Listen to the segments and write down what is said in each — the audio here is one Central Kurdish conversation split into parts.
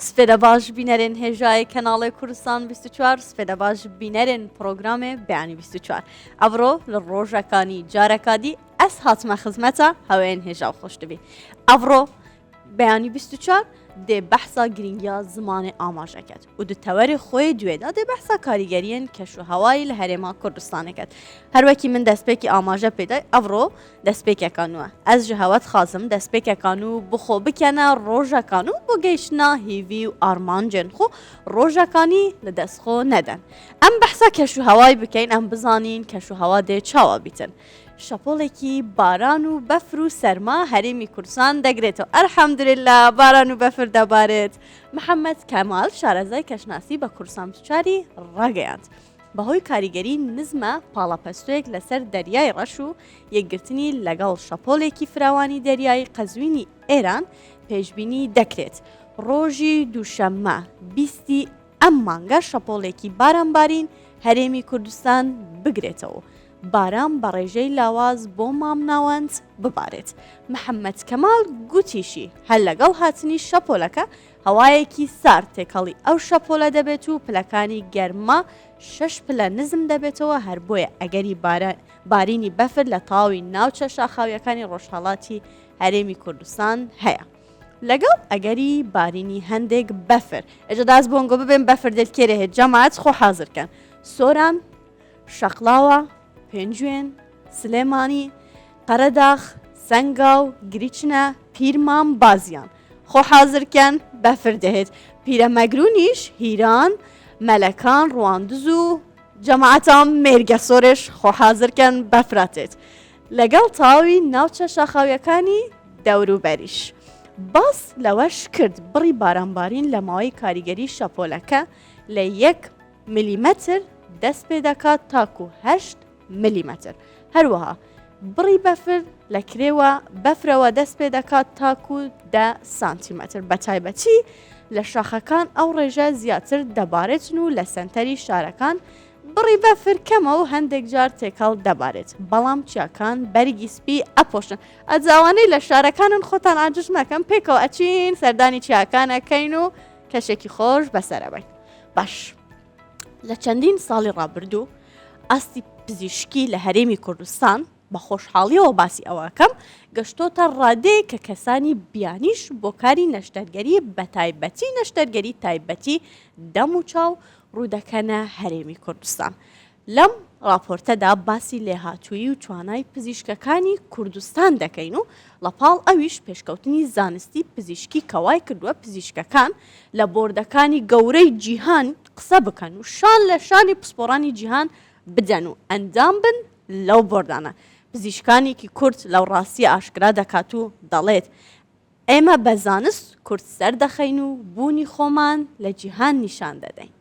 سپێدە باش بینەرێن هێژای کەناڵی کوردستان 24 سپێدە باش بینەرێن پرۆگرامێ بەیانی 24 ئەڤڕۆ لە ڕۆژەکانی جارەکادی ئەس هاتمە خزمەتە هەوێن هێژا و خۆش دەبێ ئەڤڕۆ بەیانی 24 دێ بەحسا گرنگیا زمانێ ئاماژەکەت و دتەوەری خۆی دوێدا دێ بەحسا کاریگەریەن کەش و هەوایی لە هەرێما کوردستانەکەت هەروەکی من دەستپێکی ئاماژە پێدای ئەڤڕۆ دەستپێکەکانوە ئەس ji هەوت خازم دەستپێکەکان و بخۆ بکەنە ڕۆژەکان و بۆ گەیشتنا هیوی و ئارمانجێن خۆ ڕۆژەکانی لە دەستخۆ نەدەن ئەم بەحسا کەش و هەوای بکەین ئەم بزانین کەش و هەوا دێ چاوە بیتن شەپۆڵێکی باران و بەفر و سەرما هەرێمی کوردستان دەگرێتەوە ئەلحەمدولێلا باران و بەفر دەبارێت محەممەد کەمال شارەزای کەشناسی بە کوردستان چاری ڕاگەیاند بەهۆی کاریگەری نزمە پاڵەپەستویەک لەسەر دەریای ڕەش و یەکگرتنی لەگەڵ شەپۆڵێکی فراوانی دەریای قەزوینی ئێران پێشبینی دەکرێت ڕۆژی دووشەممە بیستی ئەم مانگە شەپۆڵێکی بارانبارین هەرێمی کوردستان بگرێتەوە باران بە ڕێژەی لاواز بۆ مامناوەند ببارێت محەممەد کەمال گوتیشی هەر لەگەڵ هاتنی شەپۆلەکە هەوایەکی سار تێکەڵی ئەو شەپۆلە دەبێت و پلەکانی گەرما 6 پلە نزم دەبێتەوە هەر بۆیە ئەگەری بارینی بەفر لە تاوی ناوچە شاخاویەکانی ڕۆژهەڵاتی هەرێمی کوردستان هەیە لەگەڵ ئەگەری بارینی هەندێک بەفر ئەجە داست بۆنگۆ ببێن بەفر دلکێرە هێت جەماعەت خۆ حازرکەن سۆران شەقلاوە پێنجوێن سلێمانی قەرەداخ سەنگاو گریچنە پیرمان بازیان خۆ حازرکەن بەفر دەهێت پیرەمەگرونیش هیران مەلەکان ڕواندز و جەماعەتان مێرگە سۆرش خۆ حازرکەن بەفراتێت لەگەڵ تاوی ناوچە شاخاویەکانی دەوروبەریش باس لەوەش کرد بڕی بارانبارین لە ماوەی کاریگەری شەپۆلەکە لە 1 میلیمەتر دەست پێ دەکات تاکو 8 میلیمەتر هەروەها بڕی بەفر لە کرێوە بەفرەوە دەست پێ دەکات تاکو 10 سانتیمەتر بە تایبەتی لە شاخەکان ئەو ڕێژە زیاتر دەبارێتن و لە سەنتەری شارەکان بڕی بەفر کەمە و هەندێک جار تێکەڵ دەبارێت بەڵام چیاکان بەرگی سپی ئەپۆشن ئەجاوانەی لە شارەکانن خۆتان ئاجش مەکەم پێکەوە ئەچین سەردانی چیاکانەکەین و کەشێکی خۆش بەسەرەبین باش لە چەندین ساڵی ڕابردوو ئاستی پزیشکی لە هەرێمی کوردستان بە خۆشحاڵیەوە باسی ئەوەکەم گەشتۆتە ڕادەیە کە کەسانی بیانیش بۆ کاری نەشتەرگەری بە تایبەتی نەشتەرگەری تایبەتی دەم و چاو ڕوودەکەنە هەرێمی کوردستان لەم راپۆرتەدا باسی لێهاتووی و توانای پزیشکەکانی کوردستان دەکەین و لەپاڵ ئەویش پێشکەوتنی زانستی پزیشکی کەوای کردووە پزیشکەکان لە بۆردەکانی گەورەی جیهان قسە بکەن و شان لە شانی پسپۆڕانی جیهان بدەن و ئەندام بن لەو بۆردانە پزیشکانێکی کورد لەو ڕاستی ئاشکرا دەکات و دەڵێت ئێمە بە زانست کورد سەر دەخەین و بوونی خۆمان لە جیهان نیشان دەدەین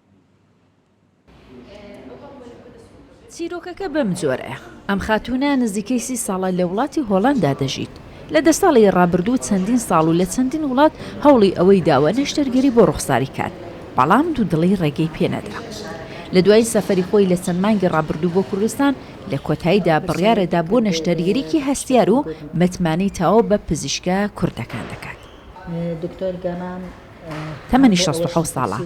چیرۆکەکە بەم جۆرەیە ئەم خاتوونە نزیکەی 30 ساڵە لە وڵاتی هۆڵەندا دەژیت لە 10 ساڵی ڕابردوو چەندین ساڵ و لە چەندین وڵات هەوڵی ئەوەی داوە نەشتەرگەری بۆ ڕوخساری کات بەڵام دوو دڵی ڕێگەی پێنەدا لە دوای سەفەری خۆی لە چەند مانگی ڕابردوو بۆ کوردستان لە کۆتاییدا بڕیارەدا بۆ نەشتەرگەریکی هەستیار و متمانەی تەواو بە پزیشکە کوردەکان دەکات دکتۆر گەنام تەمەنی 67 ساڵە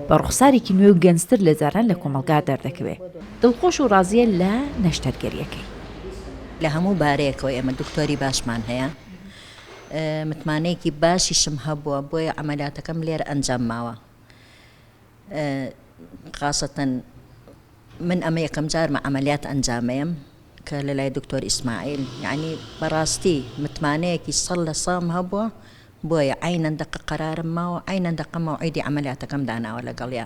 بە ڕوخسارێکی نوێ و گەنجتر لە جاران لە کۆمەلگا دەردەکەوێت دڵخۆش و ڕازیە لە نەشتەرگەریەکەی لە هەموو بارەیەکەوە ئێمە دکتۆری باشمان هەیە متمانەیەکی باشیشم هەبووە بۆیە ئەمەلاتەکەم لێرە ئەنجام ماوە خاصەتەن من ئەمە یەکەم جارمە ئەمەلیات ئەنجامەیەم کە لە لای دکتۆر ئیسماعیل یعنی بەڕاستی متمانەیەکی 100% هەبووە بۆیە عینەندەقە قەرارم ماوە عینەندەقە مەوعیدی ئەمەلیاتەکەم داناوە لەگەڵیا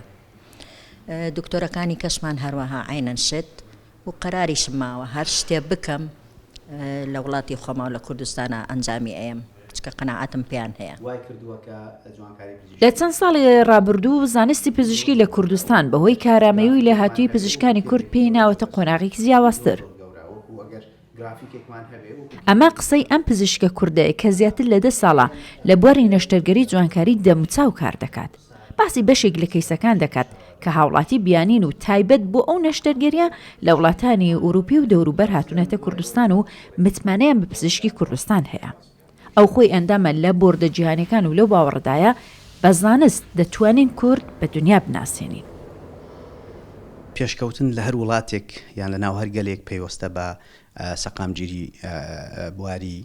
دکتۆرەکانی کەشمان هەروەها عینەن شت و قەراریشم ماوە هەر شتێ بکەم لە وڵاتی خۆما و لە کوردستانە ئەنجامی ئەم چکە قەناعەتم پێیان هەیە لە چەند ساڵی ڕابردوو زانستی پزیشکی لە کوردستان بەهۆی کارامەیی لە هاتووی پزیشکانی کورد پێی ناوەتە قۆناغێکی جیاوازتر ئەمە قسەی ئەم پزیشکە کوردەیە کە زیاتر لە 10 ساڵە لە بواری نەشتەرگەری جوانکاری دەموچاو کار دەکات باسی بەشێک لە کەیسەکان دەکات کە هاوڵاتی بیانین و تایبەت بۆ ئەو نەشتەرگەریە لە وڵاتانی ئوروپی و دەوروبەر هاتوونەتە کوردستان و متمانەیان بە پزیشکی کوردستان هەیە ئەو خۆی ئەندامە لە بۆردە جیهانیەکان و لەو باوەڕدایە بە زانست دەتوانین کورد بە دنیا بناسێنین. پێشکەوتن لە هەر وڵاتێک یان لە ناو هەر گەلێک پێوەستە بە سەقامگیری بواری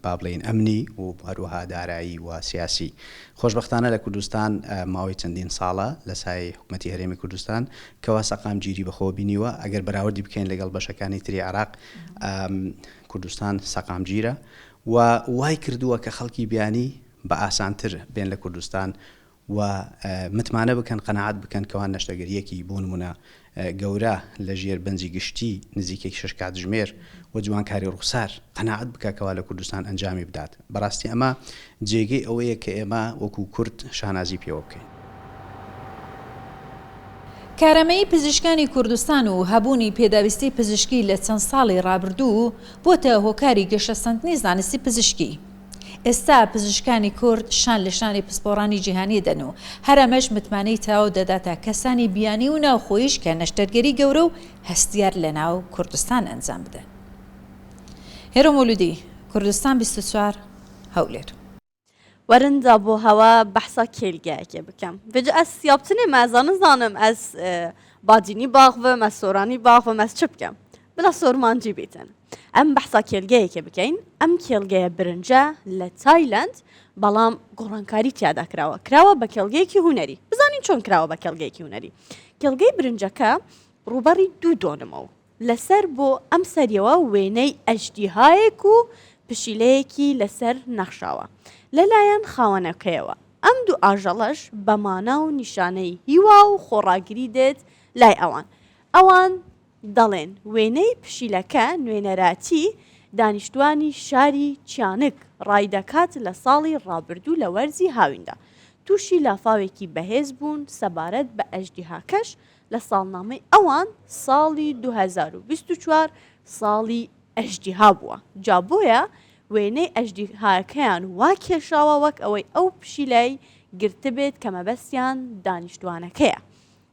با بڵێن ئەمنی و هەروەها دارایی و سیاسی. خۆشبەختانە لە کوردستان ماوەی چەندین ساڵە لە سای حکوومەتی هەرێمی کوردستان کەوا سەقامگیری بەخۆ بینیوە. ئەگەر بەراوردی بکەین لەگەڵ بەشەکانی تری عێراق کوردستان سەقامگیرە و وای کردووە کە خەڵکی بیانی بە ئاسانتر بێن لە کوردستان و متمانە بکەن قەنەعات بکەن کەوان نەشتەگەریەکی بۆ نمونە گەورە لە ژێر بەنجی گشتی نزیکێک 6 کاتژمێر و جوانکاری ڕوخسار قەنەعات بکە کەوا لە کوردستان ئەنجامی بدات. بەڕاستی ئەمە جێگەی ئەوەیە کە ئێمە وەکو کورد شانازی پێوە بکەین. کارەمەی پزیشکانی کوردستان و هەبوونی پێداویستی پزیشکی لە چەند ساڵی ڕابردوو بۆتە هۆکاری گەشەسەندنی زانستی پزیشکی. ئێستا پزیشکانی کورد شان لە شانی پسپۆڕانی جیهانی دەن و هەرەمەش متمانەی تاو دەداتە کەسانی بیانی و ناوخۆیش کە نەشتەرگەری گەورە و هەستیار لە ناو کوردستان ئەنجام بدەن. هێرۆ مولودی، کوردستان 24 هەولێر. ورندا بۆ هەوا بەحسا کێلگایەکێ بکەم. بەجە ئەس یابتنێ مەزانە زانم ئەس باجینی باغڤم ئەس سۆرانی باغڤم ئەس چ بکەم بلا سۆرمانجی بیتن. ئەم بەحسا کێلگەیەکێ بکەین. ئەم کێلگەیە برنجە لە تایلەند بەڵام گۆڕانکاری تیادا کراوە بە کێلگەیەکی هونەری. بزانین چۆن کراوە بە کێلگەیەکی هونەری. کێلگەی برنجەکە ڕوبەڕی 2 دۆنمەوە لەسەر بۆ ئەم سەریەوە وێنەی ئەژدیهایەک و پشیلەیەکی لەسەر نەخشاوە لەلایەن خاوەنەکەیەوە. ئەم دوو ئاژەڵەش بە مانا و نیشانەی هیوا و خۆڕاگری دێت لای ئەوان دەڵێن وێنەی پشیلەکە نوێنەراتی دانیشتوانی شاری چیانک ڕای دەکات لە ساڵی ڕابردوو لە وەرزی هاویندا. تووشی لافاوێکی بەهێز بوون سەبارەت بە ئەژدیهاکەش لە ساڵنامەی ئەوان ساڵی 2024 ساڵی ئەژدیها بووە. جا بۆیە وێنەی ئەژدیهاکەیان وا کێشاوە وەک ئەوەی ئەو پشیلای گرتبێت کە مەبەستیان دانیشتوانەکەیە.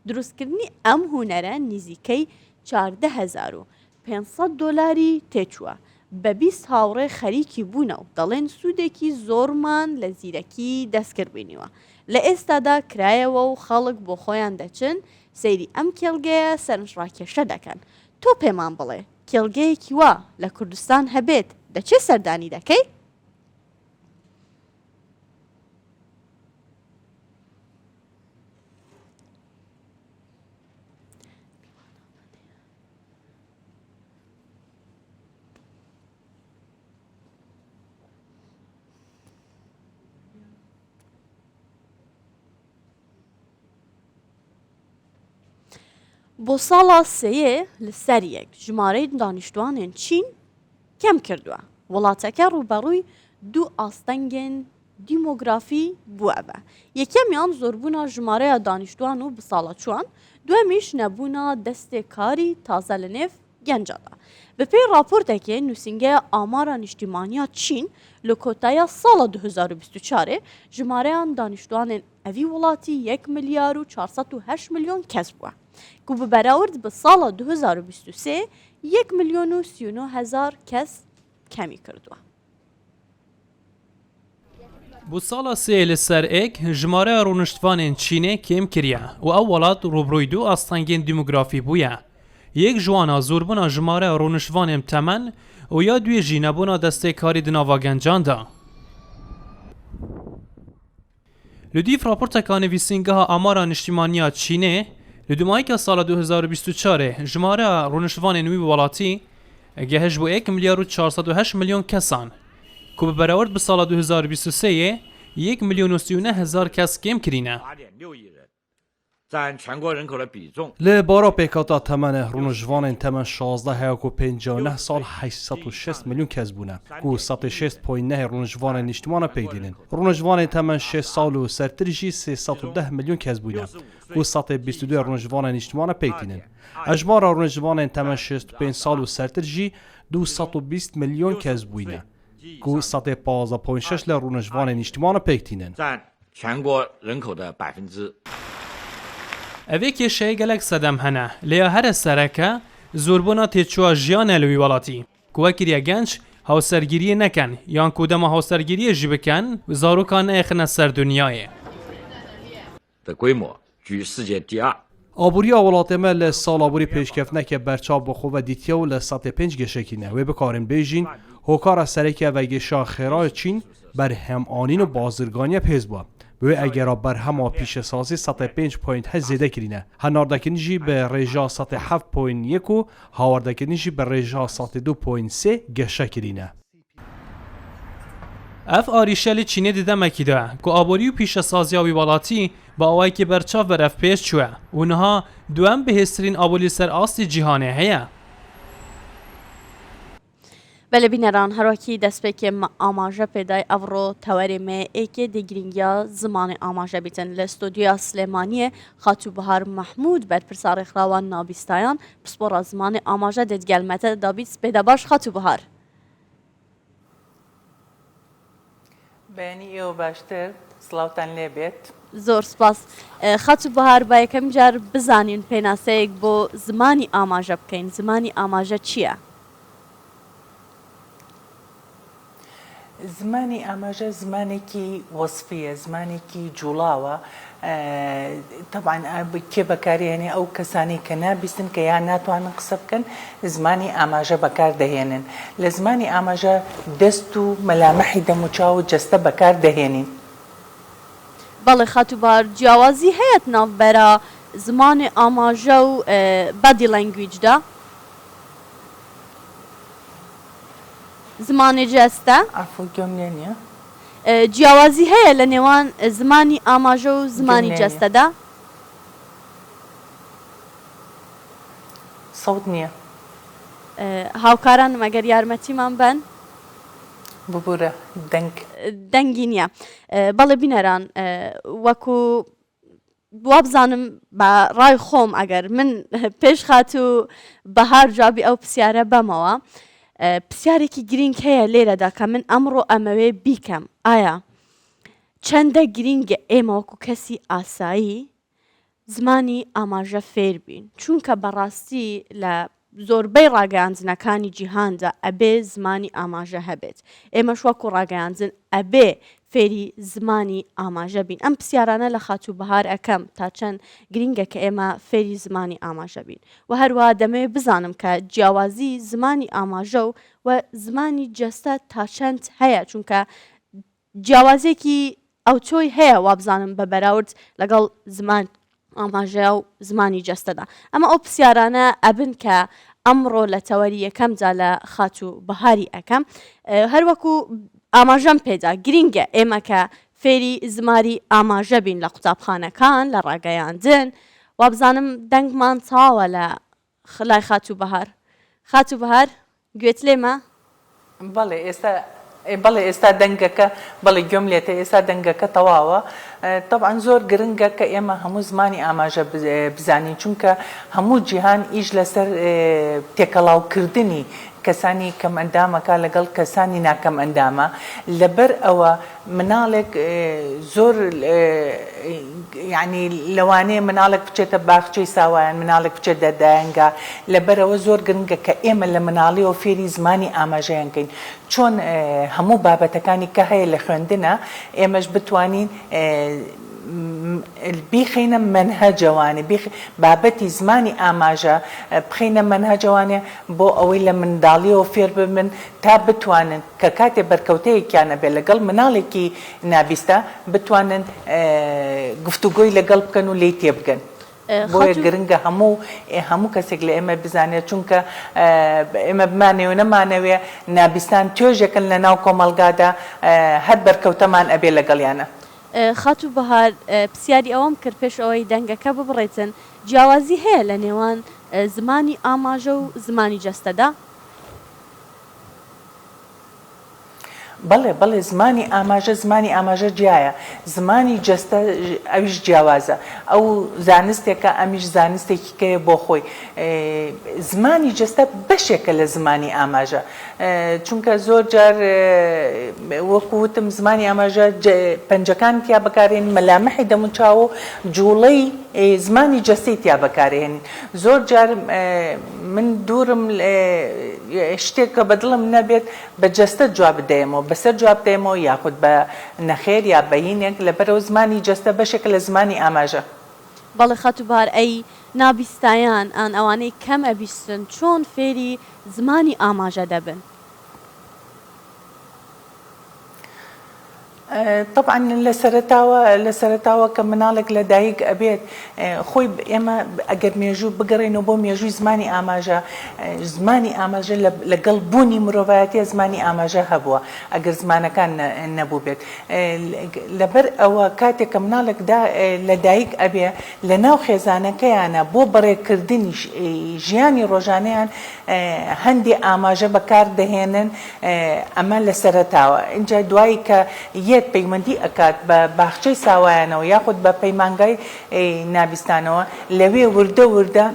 دروستکردنی ئەم هونەرە نزیکەی 14,500 دۆلاری تێچووە. بە 20 هاوڕێ خەریکی بوونە و دەڵێن سوودێکی زۆرمان لە زیرەکی دەستکردبوونیوە. لە ئێستادا کرایەوە و خەڵک بۆ خۆیان دەچن سەیری ئەم کێلگەیە سەرنجڕاکێشە دەکەن. تۆ پێمان بڵێ کێلگەیەکی وا لە کوردستان هەبێت دەچێ سەردانی دەکەی؟ بۆ ساڵا سێیە لەسەر یەک ژمارەی دانیشتوانên چین کەم کردووە. وڵاتەکە ڕوبەڕووی 2 ئاستەنگên دیمۆگرافی بووە بە. یەکەمیان زۆربوونا ژمارەیە دانیشتوان و بساڵە چوان، دوێمیش نەبوونا دەستێک کاری تازە لە نێف گەنجەدا. بەپێی راپۆرتێکێ نووسینگەیە ئامارە نیشتیمانیا چین لە کۆتایە ساڵە 2024 ژمارەیان دانیشتوانên ئەوی وڵاتی 1 ملیار و 408 ملیۆن کەس بووە. کو بە بەراورد بە ساڵە 2023 1 ملیۆن و 39 هەزار کەس کەمی کردووە. بۆ ساڵە سێ لەسەر ئێک ژمارەیە ڕۆنیشتوانên چینێ کێم کردە و ئەو وڵات ڕوبڕووی 2 ئاستەنگên دیمۆگرافی بووە. یەک جوانە زۆربوونا ژمارەیە ڕۆنیشتوانên تەمەن و یا دوێژی نەبوونا دەستێک کاری دناوا گەنجاندا. لە دیف راپۆرتێکا نووسینگەها ئامارە نیشتیمانیا چینێ لە دومایکە ساڵە 2024 ژمارە ڕۆنیشتوانên وی وڵاتی گەهێش بۆ 1 ملیار و 408 ملیۆن کەسان کو بە بەراورد بە ساڵە 2023 1 ملیۆن و 39 هەزار کەس کێم کرینە. لە باراپێکەوە تەمەنە ڕۆنیشتوانên تەمەن 16.59 ساڵ 806 ملیۆن کەس بوونە و 106.9 ڕۆنیشتوانên نیشتیمانە پێکدێنن. ڕۆنیشتوانên تەمەن 6 ساڵ و سەرتریژی 310 ملیۆن کەس بوونە و 122 ڕۆنیشتوانên نیشتیمانە پێکدێنن. ئەژمارە ڕۆنیشتوانên تەمەن 65 ساڵ و سەرتریژی 220 ملیۆن کەس بووینە و 115.6 لە ڕۆنیشتوانên نیشتیمانە پێکدێنن. ئەوێ کێشەیە گەلێک سەدەم هەنە لێە هەرە سەرەکە زۆربوونا تێچووە ژیانە لەوی وڵاتی کووە کریە گەنج هاوسەرگیریە نەکەن یان کودەمە هاوسەرگیریە ژی بکەن زارۆکان نەیەخنە سەر دنیایە. 的规模居世界第2。 ئابووری وڵاتێمە لە ساڵابووری پێشکەفتنەکە بەرچاو بەخۆ بە دیتە و لە 105 گەشەکینە وێ بکارن بێژین هۆکارە سەرێکە بەگەشا خێرای چین بەرهەمئانین و بازرگانیە پێز بووە بوێ ئەگەرا بەرهەما پیشەسازی 105.8 زێدە کرینە هەناردەکردنیژی بە ڕێژا 107.1 و هاوردەکردنیژی بە ڕێژا 102.3 گەشە کرینە. اف آریشل چینه دیدمکی ده که آبوری و پیش سازیا ویوالاتی با آوائی که برچاف برف پیش چوه اونها دوام بهسترین آبولی سر آستی جیهانه هیا. بله بینران هرواکی دست بکه آماجه پیدای افرو تورمه ایکه دیگرینگیا زمان آماجه بیتن لستودیو سلیمانیه خاتو بهار محمود بر پرسار اخراوان نابستایان بسپور زمان آماجه دید گلمته دابید سپیده باش خاتو بهار. بەنی ئێوە باشتر سڵاوتان لێبێت زۆر سپاس خەت و بەهار با یەکەم جار بزانین پێناسەیەک بۆ زمانی ئاماژە بکەین زمانی ئاماژە چییە؟ زمانی ئاماژە زمانێکی وەسفیە زمانێکی جوڵاوە طبعاً کێ بەکارهێنێ ئەو کەسانی کە نابیستن کە یان ناتوانن قسە بکەن زمانی ئاماژە بەکار دەهێنن لە زمانی ئاماژە دەست و مەلامەحی دەموچاو و جەستە بەکار دەهێنین بەڵێ خەت و بەهار جیاوازی هەیە ناوبەرە زمانی ئاماژە و بەدی لەنگویجدا زمانی جەستە ئافۆ گوێم لێ نییە جیاوازی هەیە لە نێوان زمانی ئاماژە و زمانی جەستەدا سەوت نییە هاوکاران مەگەر یارمەتیمان بن ببوورە دەنگی نییە بەڵێ بینەران وەکو وابزانم بە ڕای خۆم ئەگەر من پێش خات و بەهار جوابی ئەو پرسیارە بەمەوە پرسیارێکی گرنگ هەیە لێرەدا کە من ئەمڕۆ ئەمەوێ بیکەم ئایا چەندە گرنگە ئێمە وەکو کەسی ئاسایی زمانی ئاماژە فێر بین چونکە بەڕاستی لە زۆربەی ڕاگەیاندنەکانی جیهاندا ئەبێ زمانی ئاماژە هەبێت ئێمەش وەکو ڕاگەیاندن ئەبێ فێری زمانی ئاماژە بین ئەم پرسیارانە لە خات و بەهار ئەەکەم تا چەند گرنگە کە ئێمە فێری زمانی ئاماژە بین و هەروە دەمەوێت بزانم کە جیاوازی زمانی ئاماژە و زمانی جەستە تا چەند هەیە چونکە جیاوازێکی ئەو چۆی هەیە وابزانم بە بەراورد لەگەڵ زمان ئاماژە و زمانی جەستەدا ئەمە ئەو پرسیارانە ئەبن کە ئەمڕۆ لە تەوەری یەکەمجا لە خات و بەهاری ئەەکەم هەروەکو ئاماژەم پێدا گرنگە ئێمە کە فێری زمانی ئاماژە بین لە قوتابخانەکان لە ڕاگەیاندن وابزانم دەنگمان تەواوە لە خلای خات و بەهار خات و بەهار گوێت لێمە بەڵێ ئێستا دەنگەکە بەڵێ گوێم لێتە ئێستا دەنگەکە تەواوە طبعاً زۆر گرنگە کە ئێمە هەموو زمانی ئاماژە بزانین چونکە هەموو جیهان ئیش لەسەر تێکەڵاوکردنی کەسانی کەم ئەندامەکە لەگەڵ کەسانی ناکەم ئەندامە لەبەر ئەوە مناڵێک زۆر یعنی لەوانەیە مناڵێک بچێتە باخچەی ساوایان مناڵێک بچێت دەدایەنگا لەبەرەوە زۆر گرنگە کە ئێمە لە مناڵیەوە فێری زمانی ئاماژەیان کەین چۆن هەموو بابەتەکانی کە هەیە لە خوێندنە ئێمەش بتوانین بیخینە منهەجەوانێ بابەتی زمانی ئاماژە بخینە منهەجەوانێ بۆ ئەوەی لە منداڵیەوە فێر ببن تا بتوانن کە کاتێ بەرکەوتەیەکیانە بێت لەگەڵ مناڵێکی نابیستە بتوانن گفتوگۆی لەگەڵ بکەن و لێی تێبگەن بۆیە گرنگە هەموو کەسێک لە ئێمە بزانێت چونکە ئێمە بمانەوە نەمانەوێ نابیستان توێژێکن لە ناو کۆمەلگادا هەر بەرکەوتەمان ئەبێ لەگەڵیانە خات و بەهار پرسیاری ئەوەم کرد پێش ئەوەی دەنگەکە ببڕێتن جیاوازی هەیە لە نێوان زمانی ئاماژە و زمانی جەستەدا بەڵێ زمانی ئاماژە جیایە زمانی جەستە ئەویش جیاوازە ئەو زانستێکە ئەمیش زانستێکی کەیە بۆ خۆی زمانی جەستە بەشێکە لە زمانی ئاماژە چونکە زۆر جار وەکو وتم زمانی ئاماژە پەنجەکان تیا بەکارێن مەلامەحی دەموچاو و جوڵەی زمانی جەستەی تیا بەکارێنین زۆر جار من دوورم شتێک کە بەدڵم نەبێت بە جەستە جواب بدەیەمەوە بەسەر جواب دێمەوە یاخود بە نەخێر یا بەینێک لەبەرەوە زمانی جەستە بەشێک لە زمانی ئاماژە. بەڵێ خەتوبار ئەی نابیستایان ئەن ئەوانەی کەم ئەبیستن چۆن فێری زمانی ئاماژە دەبن؟ طبعا لە سەرەتاوە کە مناڵێک لە دایک ئەبێت خۆی ئێمە ئەگەر مێژوو بگەڕێنەوە بۆ مێژووی زمانی ئاماژە لەگەڵ بوونی مرۆڤایەتیە زمانی ئاماژە هەبووە ئەگەر زمانەکان نەبوو بێت لەبەر ئەوە کاتێک کە مناڵێکدا لە دایک ئەبێ لە ناو خێزانەکەیانە بۆ بەڕێکردنی ژیانی ڕۆژانەیان هەندێک ئاماژە بەکار دەهێنن ئەمە لە سەرەتاوە اینجا دوایی کە پەیوەندی ئەکات بە باخچەی ساوایانەوە یاخود بە پەیمانگای نابیستانەوە لەوێ وردە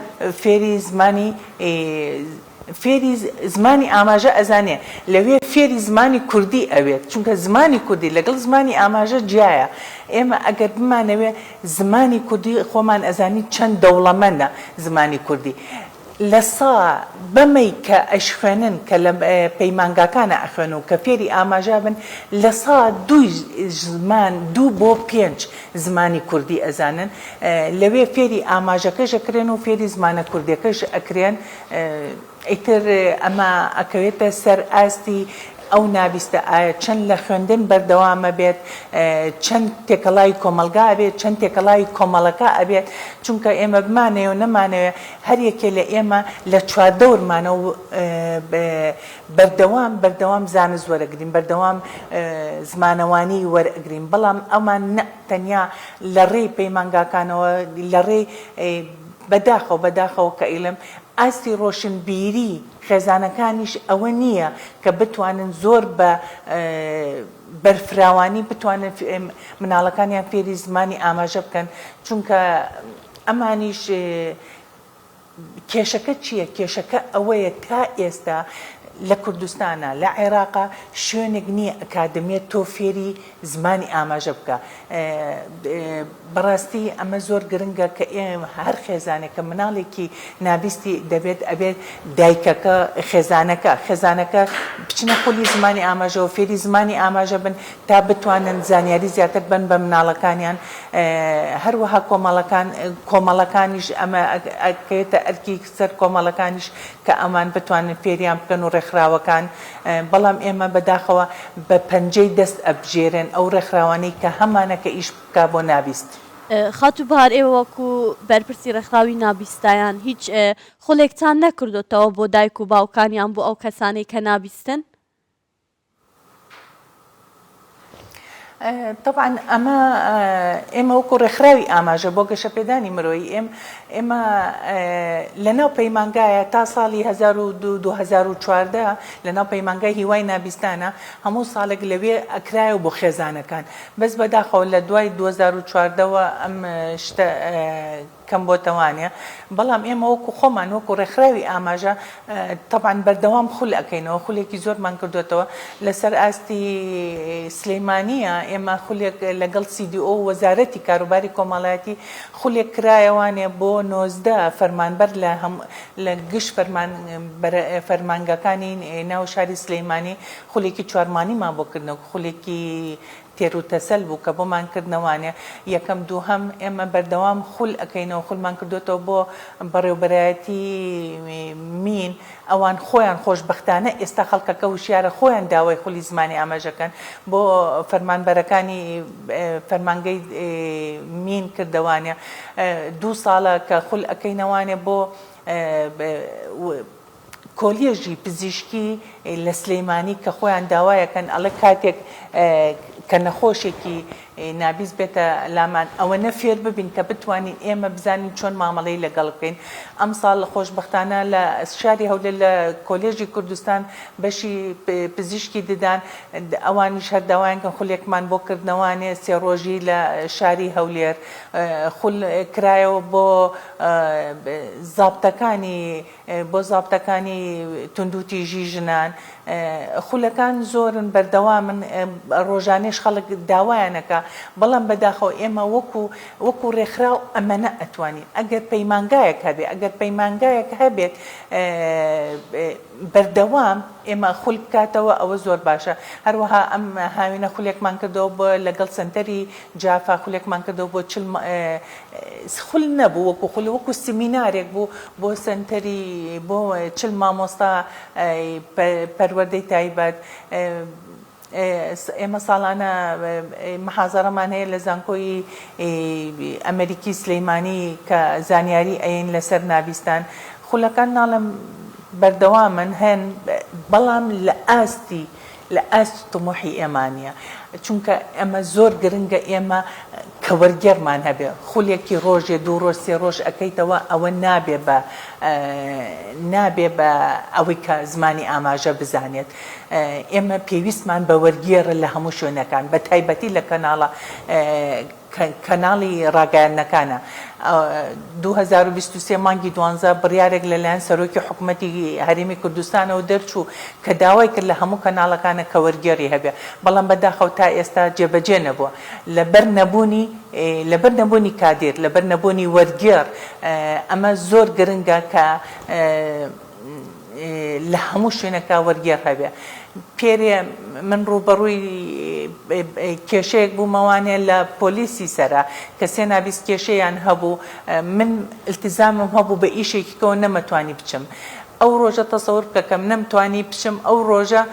فێری زمانی ئاماژە ئەزانێ لەوێ فێری زمانی کوردی ئەوێت چونکە زمانی کوردی لەگەڵ زمانی ئاماژە جیایە ئێمە ئەگەر بمانەوێ زمانی کوردی خۆمان ئەزانی چەند دەوڵەمەندە زمانی کوردی لە سا بەمەی کە ئەش خوێنن کە لە پەیمانگاکانە ئەخوێن و کە فێری ئاماژە بن لە سا دوو بۆ 5 زمانی کوردی ئەزانن لەوێ فێری ئاماژەکەش ئەکرێن و فێری زمانە کوردیەکەش ئەکرێن ئیتر ئەمە ئەکەوێتە سەر ئاستی ئەو نابیستە ئایا چەند لە خوێندن بەردەوامە بێت چەند تێکەڵای کۆمەلگا ئەبێت چەند تێکەڵای کۆمەڵەکە ئەبێت چونکە ئێمە بمانەوە نەمانەوە هەر یەکێ لە ئێمە لە چواردەورمانە و بەردەوام زانست وەرەگرین بەردەوام زمانەوانی وەرئەگرین بەڵام ئەمان تەنیا لە ڕێی پەیمانگاکانەوە لە ڕێی بەداخەوە کە ئیلم ئاستی ڕۆشنبیری خێزانەکانیش ئەوە نییە کە بتوانن زۆر بە بەرفراوانی بتوانن مناڵەکانیان فێری زمانی ئاماژە بکەن چونکە ئەمانیش کێشەکە چییە؟ کێشەکە ئەوەیە تا ئێستا لە کوردستانە لە عێراقا شوێنێک نییە ئەکادمیە تۆ فێری زمانی ئاماژە بکە بەڕاستی ئەمە زۆر گرنگە کە ئێمە هەر خێزانێکە مناڵێکی نابیستی دەبێت ئەبێت دایکەکە خێزانەکە بچنە خۆلی زمانی ئاماژە و فێری زمانی ئاماژە بن تا بتوانن زانیاری زیاتر بن بە مناڵەکانیان هەروەها کۆمەڵەکانیش ئەمە ئەکەوێتە ئەرکی سەر کۆمەڵەکانیش کە ئەمان بتوانن فێریان بکەن و ڕێکخراوەکان بەڵام ئێمە بەداخەوە بە پەنجەی دەست ئەبژێرن ئەو ڕێکخراوانەی کە هەمانەکە ئیش بکا بۆ نابیست. خاتوبار ئێوە وەکو بەرپرسی ڕێکخراوی نابیستایان هیچ خولێکتان نەکردوتەوە بۆ دایک و باوکانیان بۆ ئەو کەسانەی کە نابیستن؟ طبعا ئێمە وەکو ڕێکخراوی ئاماژە بۆ گەشەپێدانی مرۆیی ئێمە لەناو پەیمانگایە تا ساڵی 2014 لەناو پەیمانگای هیوای نابیستانە هەموو ساڵێک لەوێ ئەکرایەوە بۆ خێزانەکان بەس بەداخەوە لە دوای 2014ەوە ئەم شتە کەم بۆتەوانێ بەڵام ئێمە وەکو خۆمان وەکو ڕێکخراوی ئاماژە طبعا بەردەوام خول ئەەکەینەوە خولێکی زۆرمان کردوێتەوە لەسەر ئاستی سلەیمانیە ئێمە خولێک لەگەڵ CDO وەزارەتی کاروباری کۆمەڵایەتی خولێک کرایەوانێ بۆ 19 فەرمانبەر لە گشت فەرمانگەکانی ناو شاری سلەیمانی خولێکی چوارمانیمان بۆ کردنەوە خولێکی تێر و تەسەل بوو کە بۆمان کردنەوانێ یەکەم دووهەم ئێمە بەردەوام خول ئەەکەینەوە خولمان کردوێتەوە بۆ بەڕێوەبەرایەتی مین ئەوان خۆیان خۆشبەختانە ئێستا خەڵکەکە وشیارە خۆیان داوای خولی زمانی ئاماژەکەن بۆ فەرمانبەرەکانی فەرمانگەی مین کردەوانێ 2 ساڵە کە خول ئەەکەینەوانێ بۆ کۆلیێژی پزیشکی لە سلەیمانی کە خۆیان داوایەکەن ئەڵێ کاتێک کە نەخۆشێکی نابیست بێتە لامان ئەوە نەفێر ببین کە بتوانین ئێمە بزانین چۆن مامەڵەی لەگەڵ بکەین ئەم ساڵ خۆشبەختانە لە شاری هەولێر لە کۆلێژی کوردستان بەشی پزیشکی ددان ئەوانیش هەرداوایان کە خولێکمان بۆ کردنەوانێ 3 ڕۆژی لە شاری هەولێر خول کرایەوە بۆ زابتەکانی توندوتیژی ژنان خولەکان زۆرن بەردەوامن ڕۆژانێ ئەوانیش خەڵک داوایانەکە بەڵام بەداخەوە ئێمە وەکو ڕێکخراو ئەمەنە ئەتوانین ئەگەر پەیمانگایەک هەبێت ئەگەر پەیمانگایەک هەبێت بەردەوام ئێمە خول بکاتەوە ئەوە زۆر باشە هەروەها ئەم هاوینە خولێکمان کردەوە بۆ لەگەڵ سنتەری جافا خولێکمان کردەوە بۆ خول نەبوو وەکو سیمینارێک بوو بۆ سنتەری بۆ چل مامۆستا پەروەردەی تایبەت ئێمە ساڵانە محازەڕەمان هەیە لە زانکۆی ئەمریکی سلەیمانی کە زانیاری ئەین لەسەر نابیستان خولەکان ناڵم بەردەوامن هەن بەڵام لە ئاستی تموحی ئێمانە چونکە ئەمە زۆر گرنگە ئێمە کە وەرگێڕمان هەبێ خولێکی ڕۆژێ دوو ڕۆژ سێ ڕۆژ ئەەکەیتەوە ئەوە نابێ بە ئەوەی کە زمانی ئاماژە بزانێت ئێمە پێویستمان بە وەرگێڕە لە هەموو شوێنەکان بە تایبەتی لە کەناڵی ڕاگەیاندنەکانە 2023 مانگی 12 بڕیارێک لەلایەن سەرۆکی حکوومەتی هەرێمی کوردستانەوە دەرچوو کە داوای کرد لە هەموو کەناڵەکانە کە وەرگێڕی هەبێ بەڵام بەداخەو تا ئێستا جێبەجێ نەبووە لەبەر نەبوونی کادر لەبەر نەبوونی وەرگێڕ ئەمە زۆر گرنگە کە لە هەموو شوێنەکە وەرگێڕ هەبێ پێرێ من ڕوبەڕووی کێشەیەک بوومەوانێ لە پۆلیسی سەرا کە سێ نابیست کێشەیان هەبوو من التزامم هەبوو بە ئیشێکی کەەوە نەمەتوانی بچم ئەو ڕۆژە تەسەور بکە کەم نەمتوانی بچم ئەو ڕۆژە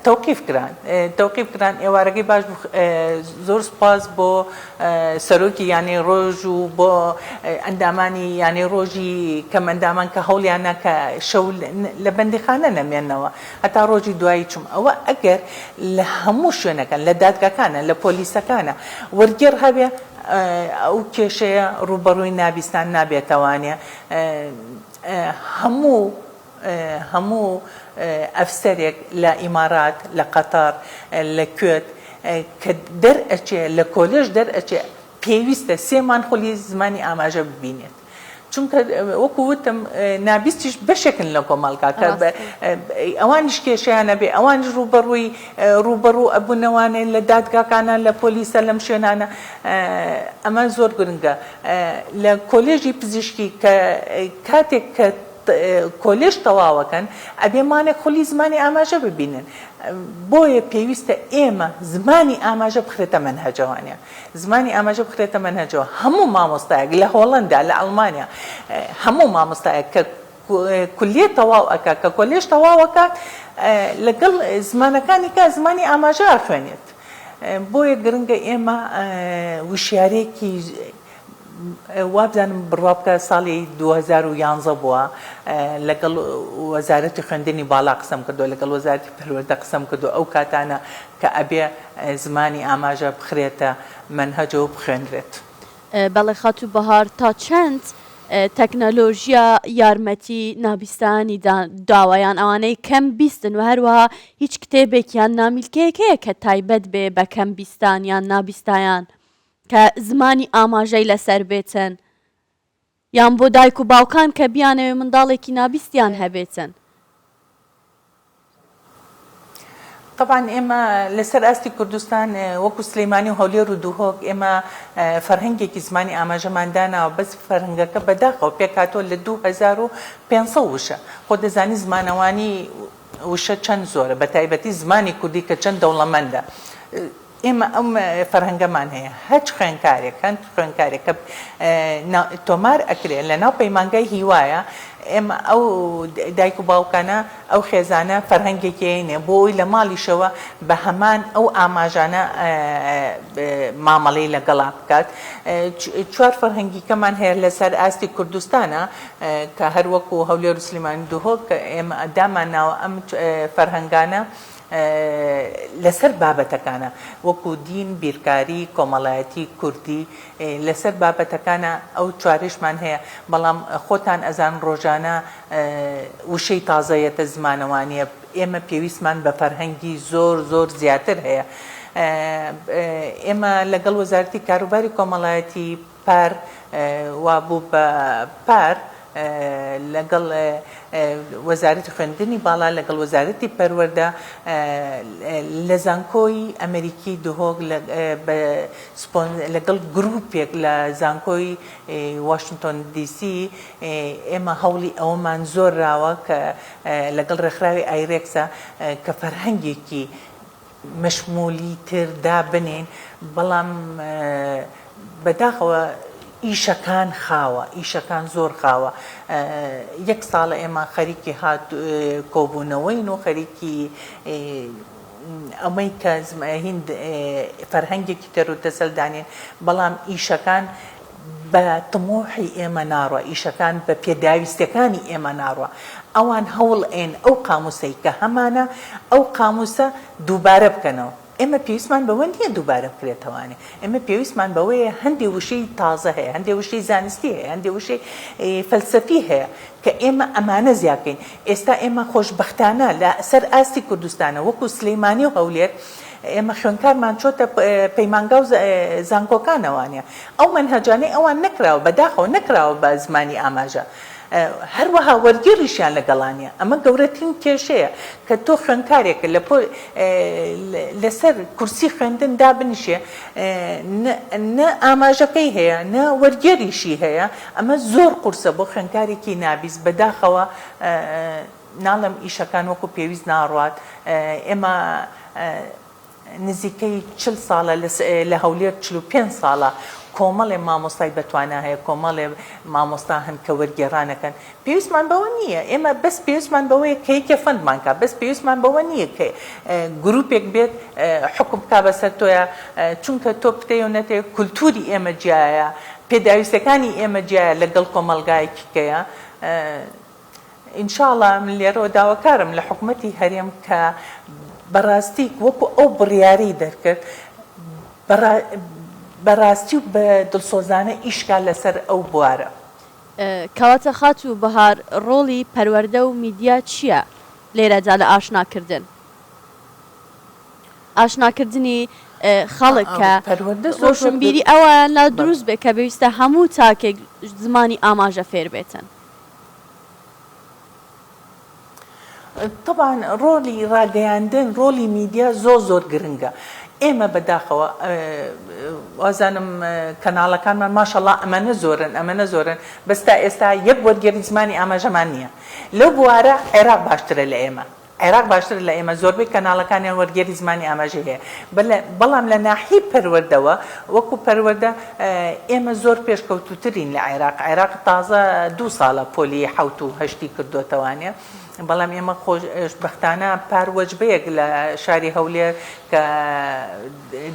تەوقیف کران ئێوارەکەی باش زۆر سپاس بۆ سەرۆکی یانی ڕۆژ و بۆ ئەندامانی یانی ڕۆژی کەم ئەندامان کە هەوڵیانە کە شەو لە بەندیخانە نەمێننەوە هەتا ڕۆژی دوایی چوم ئەوە ئەگەر لە هەموو شوێنەکان لە دادگاکانە لە پۆلیسەکانە وەرگێڕ هەبێ ئەو کێشەیە ڕوبەڕووی نابیستان نابێتەوانێ هەموو ئەفسەرێک لە ئیمارات لە قەتار لە کوێت کە دەرئەچێ لە کۆلێژ دەرئەچێ پێویستە سێمان خولی زمانی ئاماژە ببینێت چونکە وەکو وتم نابیستیش بەشێکن لە کۆمەڵگا کە ئەوانیش کێشیانە بێ ئەوانیش ڕوبەڕوو ئەبوونەوانێ لە دادگاکانە لە پۆلیسە لەم شوێنانە ئەمە زۆر گرنگە لە کۆلێژی پزیشکی کە کاتێک کە کۆلێژ تەواوەکەن ئەبێمانێک خولی زمانی ئاماژە ببینن بۆیە پێویستە ئێمە زمانی ئاماژە بخرێتە مەنهەجەوانە زمانی ئاماژە بخرێتە مەنهەجەوە هەموو مامۆستایەک لە هۆڵەندا لە ئەڵمانیا هەموو مامۆستایەک کە کولیە تەواو ئەکا کە کۆلێژ تەواوەکە لەگەڵ زمانەکانی کە زمانی ئاماژە خوێنێت بۆیە گرنگە ئێمە وشیارێکی وابزانم بڕوا بکە ساڵی 2011 بووە لەگەڵ وەزارەتی خوێندنی باڵا قسەم کردو لەگەڵ وەزارەتی پەروەردە قسەم کردو ئەو کاتانە کە ئەبێ زمانی ئاماژە بخرێتە مەنهەجەوە بخوێنرێت بەڵێ خاتوو بەهار تا چەند تەکنەلۆژیا یارمەتی نابیستانی داوایان ئەوانەی کەم بیستن و هەروەها هیچ کتێبێکیان نامیلکەیەک هەیە کە تایبەت بێ بە کەم بیستانیان نابیستایان کە زمانی ئاماژەی لەسەر بێتن یان بۆ دایک و باوکان کە بیانەوێ منداڵێکی نابیستیان هەبێتن طبعا ئێمە لەسەر ئاستی کوردستان وەکو سلەیمانی و هەولێر و دووهۆک ئێمە فەرهەنگێکی زمانی ئاماژەمانداناوە بەس فەرهەنگەکە بەداخەوە پێکاتۆ لە 2500 وشە خۆ دەزانی زمانەوانی وشە چەند زۆرە بە تایبەتی زمانی کوردی کە چەند دەوڵەمەندە ئێمە ئەم فەرهەنگەمان هەیە هەچ خوێنکارێک کە تۆمار ئەکرێ لە ناو پەیمانگای هیوایە ئێمە ئەو دایک و باوکانە ئەو خێزانە فەرهەنگێکینێ بۆ ئەوی لە ماڵیشەوە بە هەمان ئەو ئاماژانە مامەڵەی لەگەڵا بکات چوار فەرهەنگیکەمان هەیە لەسەر ئاستی کوردستانە کە هەروەکو هەولێر و سلێمانی دووهۆک کە ئێمە داماناوە ئەم فەرهەنگانە لەسەر بابەتەکانە وەکو دین بیرکاری کۆمەڵایەتی کوردی لەسەر بابەتەکانە ئەو چوارشمان هەیە بەڵام خۆتان ئەزان ڕۆژانە وشەی تازەیەتە زمانەوانیە ئێمە پێویستمان بە فەرهەنگی زۆر زیاتر هەیە ئێمە لەگەڵ وەزارەتی کاروباری کۆمەڵایەتی پار وابوو بە پار لەگەڵ وەزارەتی خوێندنی باڵا لەگەڵ وەزارەتی پەروەردە لە زانکۆی ئەمریکی دهۆک لەگەڵ گروپێک لە زانکۆی واشنگتن دیسی ئێمە هەوڵی ئەوەمان زۆر راوە کە لەگەڵ ڕێکخراوی ئایرێکسە کە فەرهەنگێکی مەشمولی تردا بنین بەڵام بەداخەوە ئیشەکان خاوە ئیشەکان زۆر خاوە یەک ساڵە ئێمە خەریکی هات کۆبوونەوەین و خەریکی ئەمەی کە هیند فەرهەنگێکی تەروتەسەلدانین بەڵام ئیشەکان بە تمۆحی ئێمە ناڕوە ئیشەکان بە پێداویستەکانی ئێمە ناڕوە ئەوان هەوڵ ئێن ئەو قاموسەی کە هەمانە ئەو قاموسە دووبارە بکەنەوە ئێمە پێویستمان بەوە نییە دووبارە بکرێتەوانێ ئێمە پێویستمان بەوەیە هەندێک وشەی تازە هەیە هەندێک وشەی زانستی هەیە هەندێک وشەی فەلسەفی هەیە کە ئێمە ئەمانە زیاکەین ئێستا ئێمە خۆشبەختانە لە سەر ئاستی کوردستانە وەکو سلەیمانی و هەولێر ئێمە خوێندکارمان چۆتە پەیمانگا و زانکۆکانەوانە ئەو مەنهەجانەی ئەوان نەکراوە بەداخەوە نەکراوە بە زمانی ئاماژە هەروەها وەرگێڕیشیان لەگەڵانیە ئەمە گەورەترین کێشەیە کە تۆ خوێندکارێکە لەسەر کورسی خوێندن دابنیشێ نە ئاماژەکەی هەیە نە وەرگێریشی هەیە ئەمە زۆر قورسە بۆ خوێندکارێکی نابیست بەداخەوە ناڵم ئیشەکان وەکو پێویست ناڕوات ئێمە نزیکەی 40 ساڵە لە هەولێر 45 ساڵە کۆمەڵێ مامۆستای بەتوانە هەیە کۆمەڵێ مامۆستا هەن کە وەرگێڕانەکەن پێویستمان بەوە نییە ئێمە بەس پێویستمان بەوەیە کە یەکێ فەندمانکە بەس پێویستمان بەوە نییە کە گروپێک بێت حکم بکا بەسەر تۆیە چونکە تۆ پتەی و نەتێ کولتوری ئێمە جیایە پێداویستەکانی ئێمە جیایە لەگەڵ کۆمەلگایەکیکەیە ئینشاڵڵا من لێرەوە داواکارم لە حکومەتی هەرێم کە بەڕاستی وەکو ئەو بڕیاری دەرکرد بەڕاستی و بە دڵسۆزانە ئیشکا لەسەر ئەو بوارە کەواتە خات و بەهار ڕۆڵی پەروەردە و میدیا چییە لێرەدا لە ئاشناکردن ئاشناکردنی خەڵکە ڕۆشنبیری ئەوە لا دروست بێت کە پێویستە هەموو تاکێک زمانی ئاماژە فێر بێتن طبعا ڕۆلی ڕاگەیاندن ڕۆلی میدیا زۆر گرنگە ئێمە بەداخەوە وازانم کەناڵەکانمان ماشەڵڵا ئەمەنە زۆرن بەستا ئێستا یەک وەرگێری زمانی ئاماژەمان نییە لەو بوارە عێراق باشترە لە ئێمە عێراق باشتر لە ئێمە زۆربەی کەناڵەکانیان وەرگێری زمانی ئاماژە هەیە بەڵام لە ناحی پەروەردەوە وەکو پەروەردە ئێمە زۆر پێشکەوتوترین لە عێراق تازە 2 ساڵە پۆلی 7 و 8 کردوتەوانێ بەڵام ئێمە خۆشبەختانە پاروەجبەیەک لە شاری هەولێر کە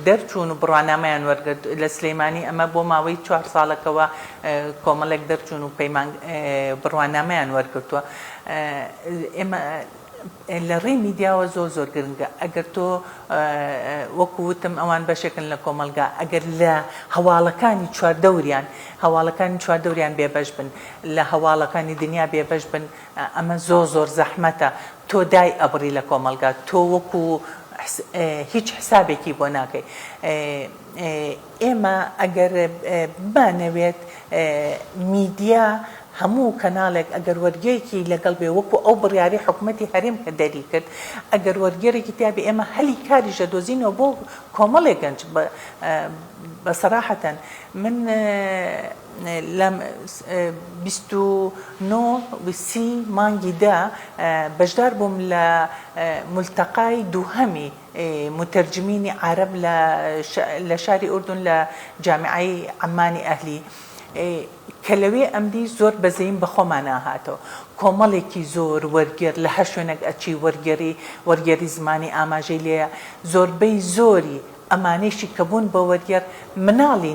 دەرچوون و بڕوانامەیان وەرگرت لە سلەیمانی ئەمە بۆ ماوەی 4 ساڵەکەوە کۆمەڵێک دەرچوون و بڕوانامەیان وەرگرتووە ئێمە لە ڕێی میدیاوە زۆر گرنگە ئەگەر تۆ وەکو وتم ئەوان بەشێکن لە کۆمەلگا ئەگەر لە هەواڵەکانی چواردەوریان بێبەش بن لە هەواڵەکانی دنیا بێبەش بن ئەمە زۆر زەحمەتە تۆ دای ئەبڕی لە کۆمەلگا تۆ وەکو هیچ حسابێکی بۆ ناکەی ئێمە ئەگەر بمانەوێت میدیا هەموو کەناڵێک ئەگەر وەرگێکی لەگەڵ بێ وەکو ئەو بڕیاری حکوومەتی هەرێم کە دەری کرد ئەگەر وەرگێرێکی تیابێ ئێمە هەلی کاریشە دۆزینەوە بۆ کۆمەڵێک گەنج بەسەراحەتەن من لەم 29 مانگی دا بەشدار بووم لە ملتەقای دووهەمی متەرجمینی عەرەب لە شاری ئوردون لە جامعەی عەمانی ئەهلی کە لەوێ ئەمدی زۆر بەزەیم بە خۆمانە هاتەوە کۆمەڵێکی زۆر وەرگێر لە هەر شوێنێک ئەچی وەرگێری زمانی ئاماژەی لێیە زۆربەی زۆری ئەمانەیشی کە بوون بە وەرگێر مناڵی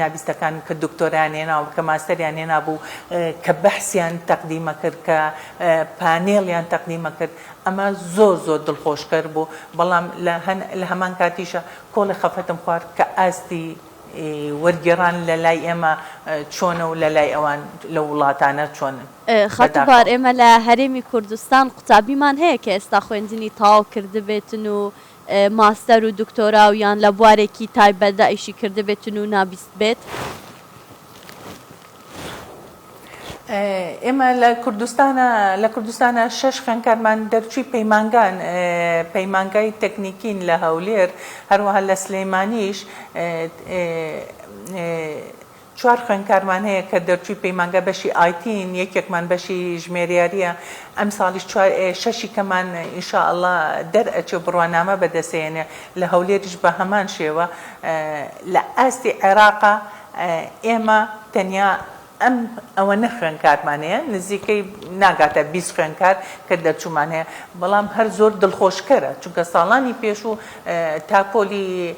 نابیستەکان کە دکتۆران هێناوە کە ماستەریان هێنابوو کە بەحسیان تەقدیمە کرد کە پانێڵیان تەقدیمە کرد ئەمە زۆر دڵخۆشکەر بوو بەڵام لە هەمان کاتیشە کۆڵی خەفەتم خوارد کە ئاستی وەرگێڕان لە لای ئێمە چۆنە و لە لای ئەوان لە وڵاتانە چۆنن خەتوبار ئێمە لە هەرێمی کوردستان قوتابیمان هەیە کە ئێستا خوێندنی تاو کردبێتن و ماستەر و دکتۆرا و یان لە بوارێکی تایبەتدا ئیشی کردبێتن و نابیست بێت ئێمە لە کوردستانە 6 خوێندکارمان دەرچووی پەیمانگای تەکنیکین لە هەولێر هەروەها لە سلەیمانیش 4 خوێندکارمان هەیە کە دەرچووی پەیمانگە بەشی ئایتین یەکێکمان بەشی ژمێریاریە ئەم ساڵیش 6 کەمان ئینشاءالله دەرئەچێ و بڕوانامە بەدەستێنێ لە هەولێریش بە هەمان شێوە لە ئاستی عێراقا ئێمە تەنیا ئەم ئەوەنە خوێندکارمان هەیە نزیکەی ناگاتە 20 خوێندکار کە دەرچوومان هەیە بەڵام هەر زۆر دڵخۆشکەرە چونکە ساڵانی پێش و تاپۆلی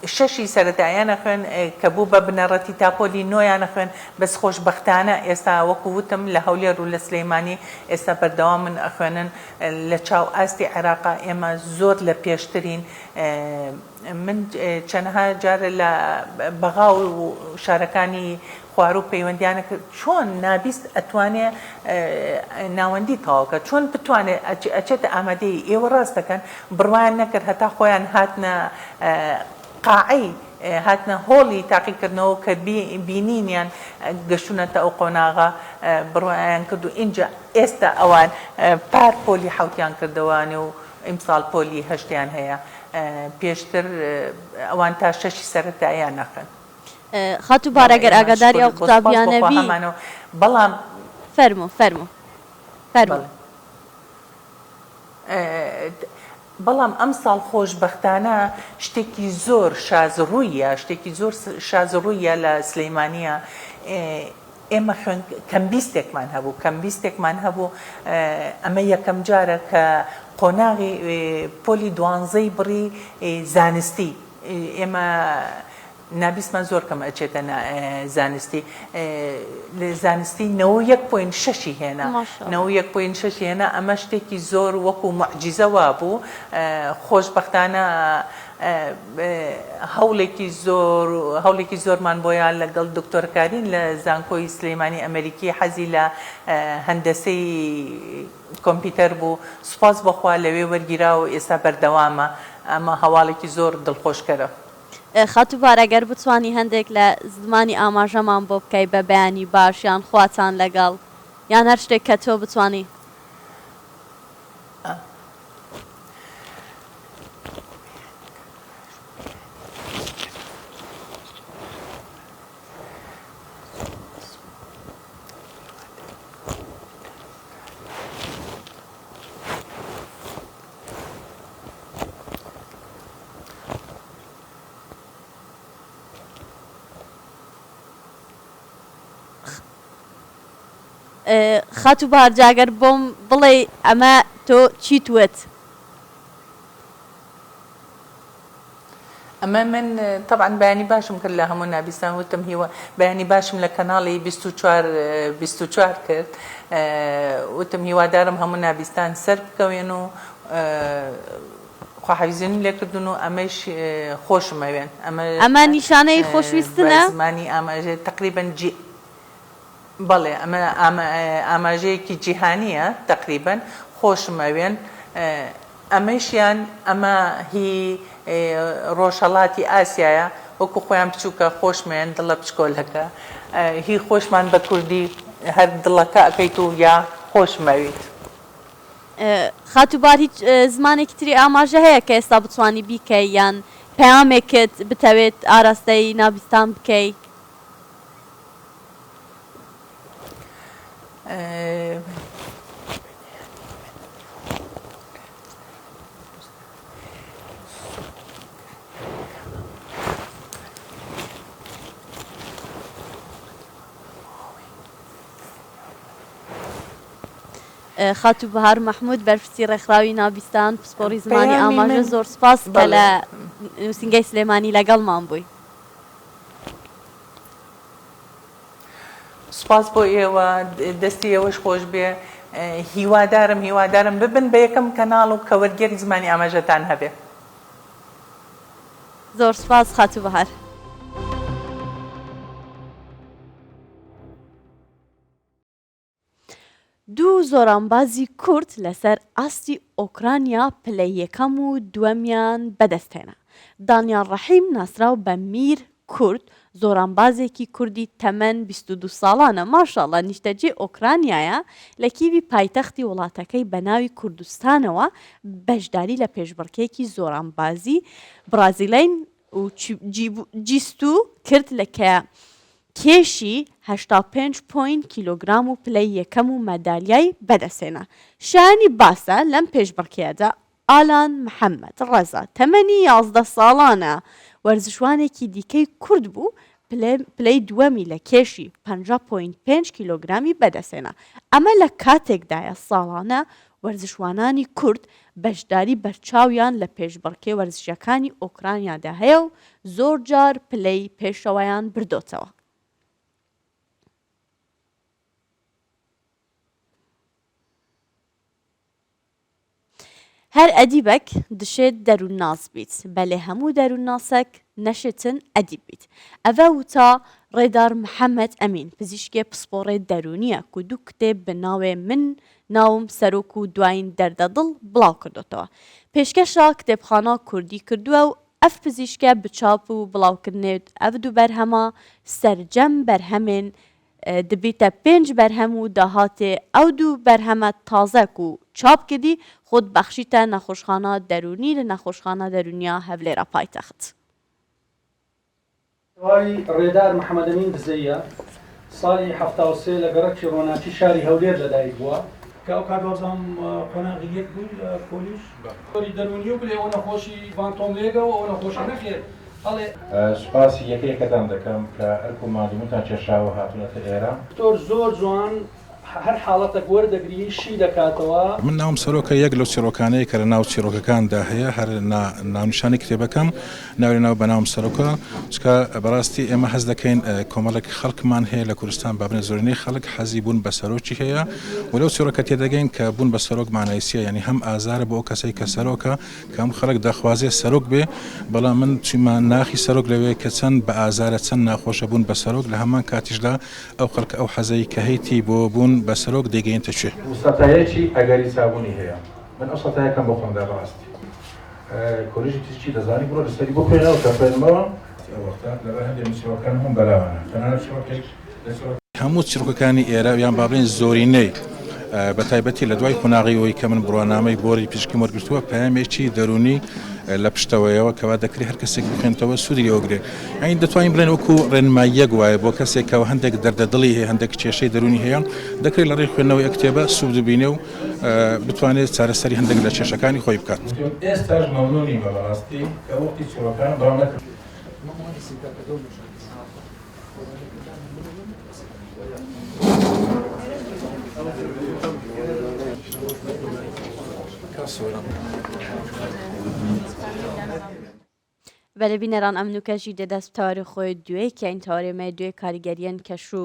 6 سەرەتاییانە خوێن کە بوو بە بنەڕەتی تاپۆلی نۆیانە خوێن بەس خۆشبەختانە ئێستا وەکو وتم لە هەولێر و لە سلەیمانی ئێستا بەردەوام من ئەخوێنن لە چاو ئاستی عێراقا ئێمە زۆر لە پێشترین من چەندەها جارە لە بەغا و شارەکانی خوار و پەیوەندیانە چۆن نابیست ئەتوانێ ناوەندی تەواوکە چۆن بتوانێت ئەچێتە ئامادەی ئێوە ڕاست دەکەن بڕوایان نەکرد هەتا خۆیان هاتنە قاعی هاتنە هۆڵی تاقیکردنەوە کە بینینیان گەشتونەتە ئەو قۆناغا بڕوایان کرد و اینجا ئێستا ئەوان پار پۆلی حوتیان کردوانێ و ئیمساڵ پۆلی هەشتیان هەیە پێشتر ئەوان تا 6 سەرەتاییان نەخن خاتو بارەگەر ئاگاداری ئەو قوتابیانەبی بەڵام فەرمو بەڵام ئەم ساڵ خۆشبەختانە شتێکی زۆر شازڕوویە لە سلەیمانیە ئێمە کەمبیستێکمان هەبوو ئەمە یەکەم جارە کە قۆناغی پۆلی 12 بڕی زانستی ئێمە نابیستمان زۆر کەم ئەچێتە زانستی زانستی 91.6 هێنا 91.6 هێنا ئەمە شتێکی زۆر وەکو معجزەوا بوو خۆشبەختانە هەوڵێکی زۆرمان بۆیان لەگەڵ دکتۆرکارین لە زانکۆی سلەیمانی ئەمریکی حەزی لە هەندەسەی کۆمپیوتەر بوو سوپاس بەخوا لەوێ وەرگیرا و ئێستا بەردەوامە ئەمە هەواڵێکی زۆر دڵخۆشکەرە خاتو بارەگەر بتوانی هەندێک لە زمانی ئاماژەمان بۆ بکەی بە بەیانی باش یان خواتان لەگەڵ یان هەر شتێک کە تۆ بتوانی خاتو بارجاگەر بۆم بڵێ ئەمە تۆ چیتوت ئەمە من طبعا بەیانی باشم کرد لە هەموو نابیستان وتم هیوە بەیانی باشم لە کەناڵی 24 کرد وتم هیوادارم هەموو نابیستان سەر بکەوێن و خواحەویستنی لێکردن و ئەمەش خۆشمەوێن ئەمە نیشانەی خۆشویستنە زمانی ئاماژە تقریبا بەڵێ ئەمە ئاماژەیەکی جیهانیە تقریبا خۆشمەوێن ئەمەشیان ئەمە هی ڕۆژهەڵاتی ئاسیایە وەکو خۆیان بچووکە خۆشمێن دڵە پچکۆلەکە هی خۆشمان بە کوردی هەر دڵەکە ئەەکەیت و یا خۆشمەویت خاتوبار هیچ زمانێکی تری ئاماژە هەیە کە ئێستا بتوانی بیکەی یان پەیامێکت بتەوێت ئاراستەی نابیستان بکەی خاتو بەهار مەحموود بەرپرسی ڕێکخراوی نابیستان پسپۆڕی زمانی ئاماژە زۆر سپاس کە لە نووسینگەی سلێمانی لەگەڵمان بووی سپاس بۆ ئێوە دەستی ئێوەش خۆش بێ هیوادارم ببن بە یەکەم کەناڵ و کە وەرگێری زمانی ئاماژەتان هەبێ زۆر سپاس خاتو بەهار دوو زۆرانبازی کورد لەسەر ئاستی ئۆکرانیا پلەی یەکەم و دووەمیان بەدەستهێنا دانیال ڕەحیم ناسراو بە میر کورد زۆرانبازێکی کوردی تەمەەن 22 ساڵانە ماشاءڵە نیشتەجێ ئۆکرانیایە لە کیوی پایتەختی وڵاتەکەی بە ناوی کوردستانەوە بەشداری لە پێشبڕکێکی زۆرانبازی برازیلین و جیستو کرد لە کە کێشی 85 پوین کیلۆگرام و پلەی یەکەم و مەدالیای بەدەسێنە شانی باسە لەم پێشبڕکێدا ئالان محەممەد ڕەزا تەمەنی 11 ساڵانە وەرزشوانێکی دیکەی کورد بوو پلەی دووەمی لە کێشی 50.5 کیلۆگرامی بەدەسێنە ئەمە لە کاتێکدایە ساڵانە وەرزشوانانی کورد بەشداری بەرچاویان لە پێشبڕکێ وەرزشەکانی ئۆکرانیادا هەیە و زۆر جار پلەی پێشەوەیان بردۆتەوە. هەر ئەدیبەک دشێت دەروون ناز بیت بەلێ هەموو دەروون ناسەک نەشتن ئەدیب بیت ئەڤە وتا ڕێدار محەممەد ئەمین پزیشکێ پسپۆڕێ دەرونیە و دوو کتێب بناوێ من ناوم سەرۆک و دوایین دەردەدڵ بڵاو کردوتەوە پێشکەشا کتێبخانە کوردی کردووە و ئەف پزیشکە بچاپ و بڵاوکردنێت ئەف دوو بەرهەمە سەرجەم بەرهەمێن دەبێتە 5 بەرهەم و داهاتێ ئەو دوو بەرهەمە تازەک و چاپ کردی خۆت بەخشیتە نەخۆشخانە دەرونی لە نەخۆشخانە دەرونیا هەولێرە پایتەخت. ڕێدار محەممەدەمین دزەیە ساڵی 1970 لە گەڕەکی ڕۆناچی شاری هەولێر لەدایک بووە کە ئەو کاردۆزام قۆناغی یەک بوو لە پۆلیس کۆری دەرونی و بلێ ئەو نەخۆشی ڤانتۆملێگە و ئەو نەخۆشی نەخێت سپاسی یەکەیەکەتان دەکەم کە ئەرک و مادموتان کێشاوە هاتوونەتە ئێرە دکتۆر زۆر جوان هەر حاڵەتێک وەردەگری شی دەکاتەوە من ناوم سەرۆکە یەک لەو چیرۆکانەیە کە لە ناو چیرۆکەکاندا هەیە هەر ناونیشانی کتێبەکەم ناوی ناو بە ناوم سەرۆکە چکە بەڕاستی ئێمە حەز دەکەین کۆمەڵێک خەڵکمان هەیە لە کوردستان بابنە زۆرینەی خەڵک حەزی بوون بە سەرۆکی هەیە و لەو چیرۆکە تێدەگەین کە بوون بە سەرۆک مانایسیە ینی هەم ئازارە بۆ ئەو کەسەی کە سەرۆکە کە هەم خەڵک دەخوازێ سەرۆک بێ بەڵام من چیمان ناخی سەرۆک لەوەیە کە چەند بە ئازارە چەند ناخۆشە بوون بە سەرۆک لە هەمان کاتیشدا ئەو خەڵک ئەو حەزەی کە هەیتی بۆ بوون بە سەرۆک دەگەینتە چێ سەتایەکی ئەگەری چابوونی هەیە من ئەو سەتایەکەم بۆ خۆمدا ڕاستی کۆلیژی تشتی دەزانی بڕۆ لەسەری بۆ خوێنەوە کە خوێنمەوە لەبەر هەندێک مسیۆکان هەم بەلاوانە تەنانەت هەموو چیرۆکەکانی ئێرە یان بابلین زۆرینەی بە تایبەتی لە دوای قۆناغیەوەی کە من بڕوانامەی بۆری پزیشکی وەرگرتووە پەیامێکی دەرونی لە پشتەوەیەوە کەوا دەکری هەر کەسێک بخوێنتەوە سوودی لێوەگرێ یعنی دەتوانین بڵێن وەکو ڕێنماییەک وایە بۆ کەسێکەوە هەندێک دەردەدڵی هەیە هەندێک کێشەی دەرونی هەیە دەکرێت لە ڕێی خوێندنەوەی کتێبە سوود ببینێ و بتوانێت چارەسەری هەندێک لە کێشەکانی خۆی بکات. ئێستاش مەمنونی بەڕاستی کە وەختی چیرۆکان بەڵام نەکرد. بەلە بینەران ئەم نوکەژی دەدەست تاری خۆی دوێ کە این تارێمە دوێ کاریگەریان کەش و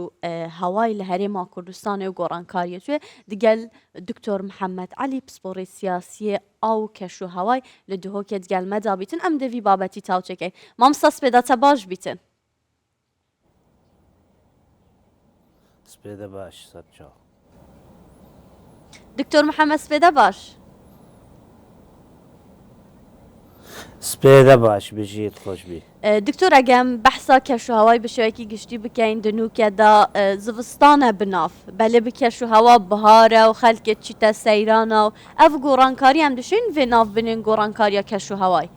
هەوای لە هەرێما کوردستانی و گۆڕانکاریە توێ دیگەل دکتۆر محەممەد علی پسپۆڕی سیاسیە ئاو کەش و هەوای لە دهۆکێت گەلمەدا بیتن ئەم دەوی بابەتی تاوچەکەی مامستا سپێداتە باش بیتن سپێدە باش سەرچاو دکتۆر محەممەد سپێدە باش سپێدە باش بژیت خۆشبی دکتۆر ئەگەم بەحسا کەش و هەوای بە شێوەیەکی گشتی بکەین دنوکەدا زستانە بناف بەلێ بکەش و هەوا بهارە و خەلکێت چیتە سەیرانە و ئەف گۆڕانکاری ئەم دشین vê nav بنین گۆڕانکاریە کەش و هەوای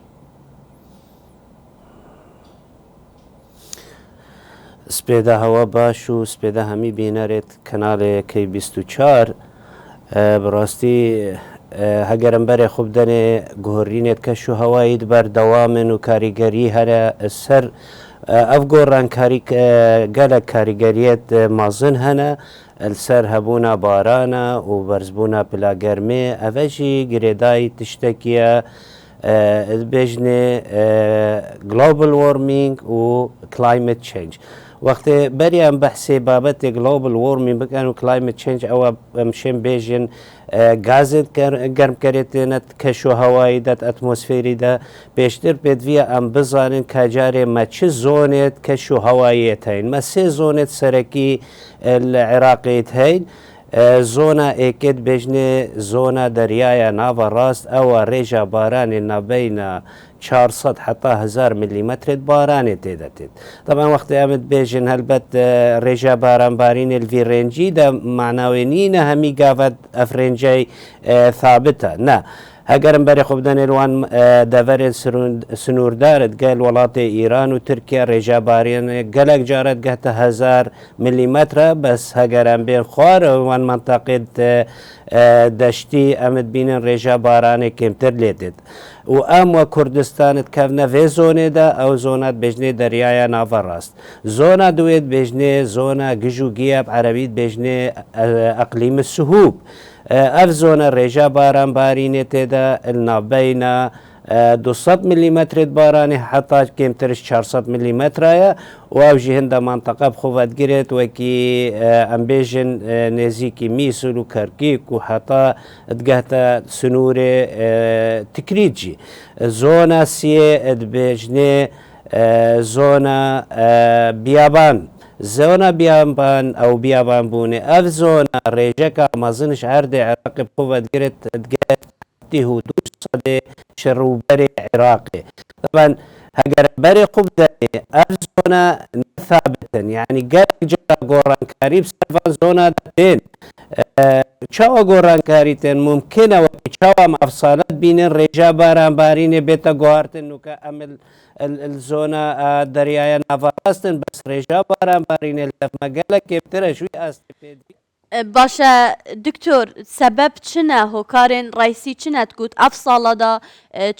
سپێدە هەوا باش و سپێدە هەمی بینەرێت کەناڵەکەی 24 بڕاستی هەگەرم بەرێ خوب دەنێ گۆڕینێت کەش و هەواییت بەردەوامن و کاریگەری هەرە سەر ئەف گۆڕانکاری گەلە کاریگەریەت مازن هەنە سەر هەبوونا بارانە و بەرزبوونا پلاگەرمێ ئەڤەژی گرێدای تشتێکیە بێژنێ گلۆبل وارمینگ و کلایمت چنج وەختێ بەریان بەحسێ بابەتێک گلۆبل وارمینگ بکەن و کلایمت چنج ئەوە ئەمشێن بێژن گازت گەرمکەرێتێنێت کەش و هەوایی دەت ئەتمۆسفێریدا پێشتر پێدویە ئەم بزانن کاجارێ مە چ زۆنێت کەش و هەواییت هەین مە سێ زۆنێت سەرەکی لە عێراقیت هەین زۆنا ئێکێت بێژنێ زۆنا دەریایە ناوە ڕاست ئەوە ڕێژە بارانی نابینە 400 حتا 1000 میلیمترت بارانێ تێدەتێت طبعا وەختی ئەمت بێژن هەلبەت ڕێژە بارانبارینە الڤی ڕێنجی دە معناوێنینە هەمی گاوت ئەفرێنجای ثابتە نه ئەگەرم بەرێ خۆ بدەنێوان دەڤەرێت سنووردارت گەل وڵاتی ئیران و تورکیا ڕێژەبارێنێ گەلک جارەت گەتە 1000 میلیمترە بەس هەگەران بێن خوارەوان منتەقێت دەشتی ئەمت بینن ڕێژە بارانێک کمتر لێتێت و ئەم وە کوردستانت کەونە vê زۆنێدا ئەو زۆنات بێژنێ دەریایە ناوە ڕاست زۆنا دوێت بێژنێ زۆنا گژ و گیاب عەرەبیت بێژنێ ئەقلیمە سوهوب ئەف زۆنە ڕێژە بارانبارینێ تێدا نابینە 200 میلیمترت بارانی حتا کمترش 400 میلیمترایە و ئەوژی هەندە منتەقە بخۆڤەتگرێت وەکی ئەمبێژن نێزیکی میسل و کەرکیک و حتا دگەتە سنوورێ تکریجی زۆنە سیێ دبێژنێ زۆنە بیابان زۆنە بیابان ئەو بیابان بوونێ ئەف زۆنە ڕێژەکە مەزنش هەردێ عێراقی بخۆڤەتگرێت دگەتی و دووسەدێ شڕوبەرێ عێراقێ طبعا هەگەر بەرێ خوب دەێ ئەف زۆنە نەثابتن یعنی گەلێک جا گۆڕانکاری بسەرڤان زۆنە دەبێن چاوە گۆڕانکاری تێن ممکنە وەکی چاوام ئەفسانەت بینن ڕێژە بارانبارینێ بێتە گوهارتن وکە ئەمل زۆنە دەریایە ناڤەڕاستن بەس ڕێژە بارانبارینێ لەفمەگەلە کێبترە شووی ئاستی پێدی باشە دکتۆر سەبەب چنە هۆکارên ڕیسی چنەت گوت ئەف ساڵەدا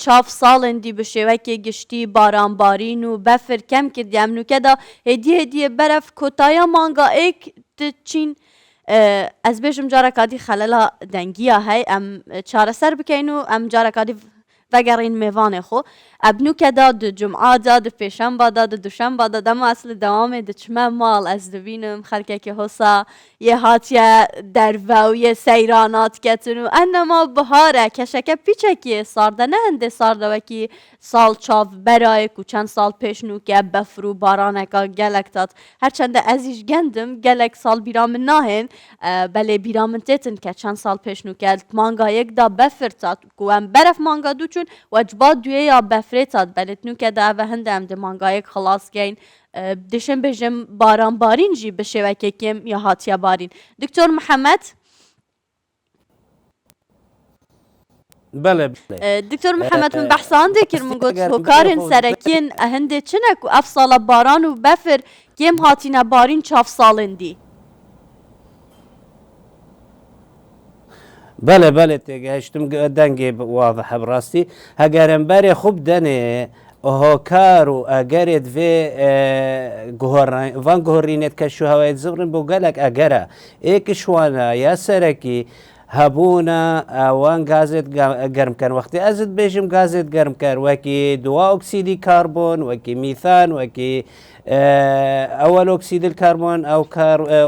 چاف ساڵên دی bi şêwekê giştî baranbarîn û befir kem kir demnûkeda hêdiyê beref kotaya manga êk diçîn ez bêjim carekadî xelela dengiya hey em çareser bikeyn û em carekadî vegerên mêvanê xwe ebnûkeda di cum'a da di pêşemba da di duşemba da dema eslî dewamê diçime mal ez dibînim xelkekî hosa yê hatiye derve û yê seyranat ketin û endema bihar e keşeke pîçekî sar de ne hindê sar de wekî sal çav berayê ku çend sal pêş nûke befr û baraneka gelek tat herçende ez îş gendim gelek sal bîra min nahên belê bîra min têtin ke çend sal pêş nûke mangayek da befir tat ku em beref manga dûçûn wecba duyê ya befrê tat belê nûke da ev hinde em di mangayek xelas geyn dişin bêjim baranbarîn jî bi şêwekê kêm ya hatiye barîn Diktor Mihemed بله دکتۆر محەممەد من بەحسان دێکرد من گوت هۆکارên serekiyên hindê çinek û ev sala baran û befir kêm hatîne barîn çav salên dî بله بله تێگەهشتم دەنگێ واضحە بڕاستی هەگەرم بەرێ خوب دەنێ هۆکار و ئەگەرێت vê van guhorînet keş û hewayê zivrin bo gelek egera êkiş wana ya serekî هەبوونە ئەوان گازێت گەرمکەن وەختی ئەزت بێژم گازێت گەرمکەر وەکی دوا ئۆکسیدی کاربۆن وەکی میثان وەکی ئەوەل ئۆکسیدل کاربۆن ئەو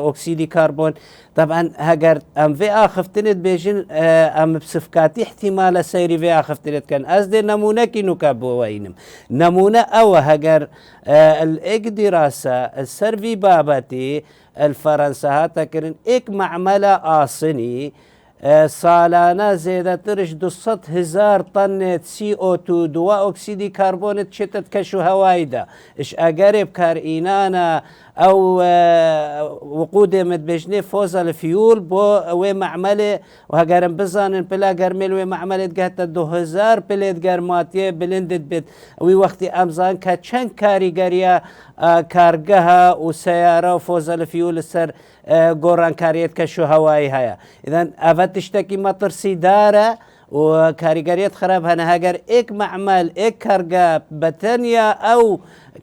ئۆکسیدی کاربۆن طبعا هەگەر ئەم vê ئاخفتنت بێژن ئەم سفکاتی احتیمالە سەیری vê ئاخفتنت کەن ئەس دێ نەمونەکی نوکە بۆوەینم نەمونە ئەوە هەگەر الإيك دراسة السرفي بابتي الفرنسا هاتكرن إيك معملة آصني سالانە زێدەترش 200,000 طنێت CO2 دوا ئۆکسیدی کاربۆنت چێتت کەش و هەوایدا ئش ئەگەرێ بکارئینانە ئەو وقودێمت بێژنێ فۆزە لە فیول بۆ ئەوێ معمەلێ و هەگەرم بزانن پلا گەرمێل وێ معمەلێت گاتە 2000 پلێت گەرماتیە بلندت بێت ئەوی وەختی ئەمزان کە چەند کاریگەریە کارگەها و سیارە و فۆزە لە فیول لەسەر گۆڕانکاریەت کەش و هەوایی هەیە ئیدەن ئەڤە تشتێکی مەترسیدارە و کاریگەریت خراپ هەنە هەگەر ئێک معمەل ئێک کارگە بەتەنیا ئەو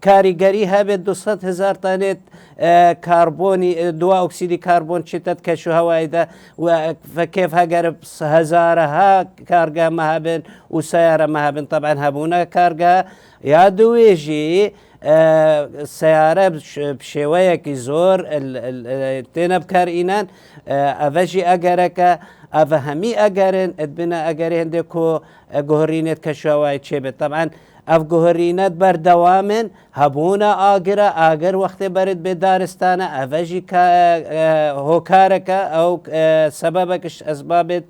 کاریگەری هەبێت 200,000 تانێت کاربۆنی دوا ئۆکسیدی کاربۆن چێتت کەش و هەوایدا و فکێف هەگەر هەزارەها کارگە مەهابن و سیارە مەهابن طبعا هەبوونە کارگە یا دوێژی سیارە شێوەیەکی زۆر تێنە بکارئینان ئەڤەژی ئەگەرەکە ئەڤە هەمی ئەگەرن ئەدبنە ئەگەری هەندێک کۆ گۆڕینێت کە شێوای چێبێت طبعا ئەف گوهرینەت بەردەوامن هەبوونە ئاگر وەختێ برد بێ دارستانە ئەڤەژی هۆکارەکە ئەو سەبەبەکەش ئەسبابێت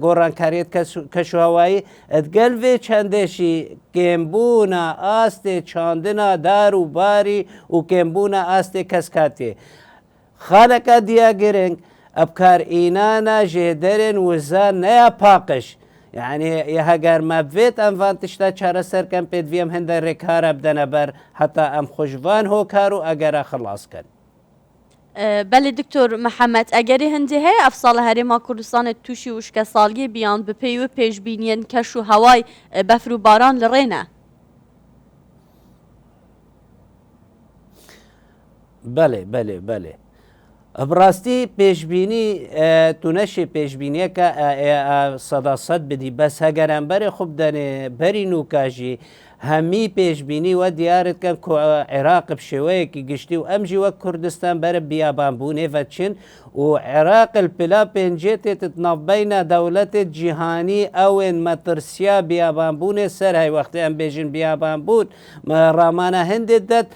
گۆڕانکاریت کەشوهەوایی ئەتگەل vê çendêşî kêmbûna astê çandina dar û barî û kêmbûna astê keskatiyê xaleka diya giring ابکارئینانا جێدەرێن وزا نەیە پاقش یعنی هەگەر مەبێت ئەم ڤان تشتا چارەسەرکەم پێدویم هەندە ڕێکارە بدەنە بەر هەتا ئەم خوشڤان هۆکار و ئەگەرە خلاصکەن. بله دکتۆر محەممەد ئەگەری هەندێ هەیە ئەف ساڵە هەرێما کوردستانت تووشی وشکە ساڵیە بیان بپێی و پێشبینیەن کەش و هەوای بەفر و باران لە ڕێنە. بەێ بڕاستی پێشببینی تونەشی پێشببینیەکە سەداسەد بدی بەس هەگەرانبەرێ خوب دەنێ بەری نوکاژی هەمی پێشببینی وە دیارتکەن عێراق شێوەیەکی گشتی و ئەمژی وەک کوردستان بەرە بیابانبوونێڤە چین و عێراق پلا پێنجێتێت ناوبەینە دەولەتێت جیهانی ئەوێن مەترسیا بیابانبوونێ سەر هەی وەختی ئەم بێژن بیابانبوون ڕامانە هەندێت دەت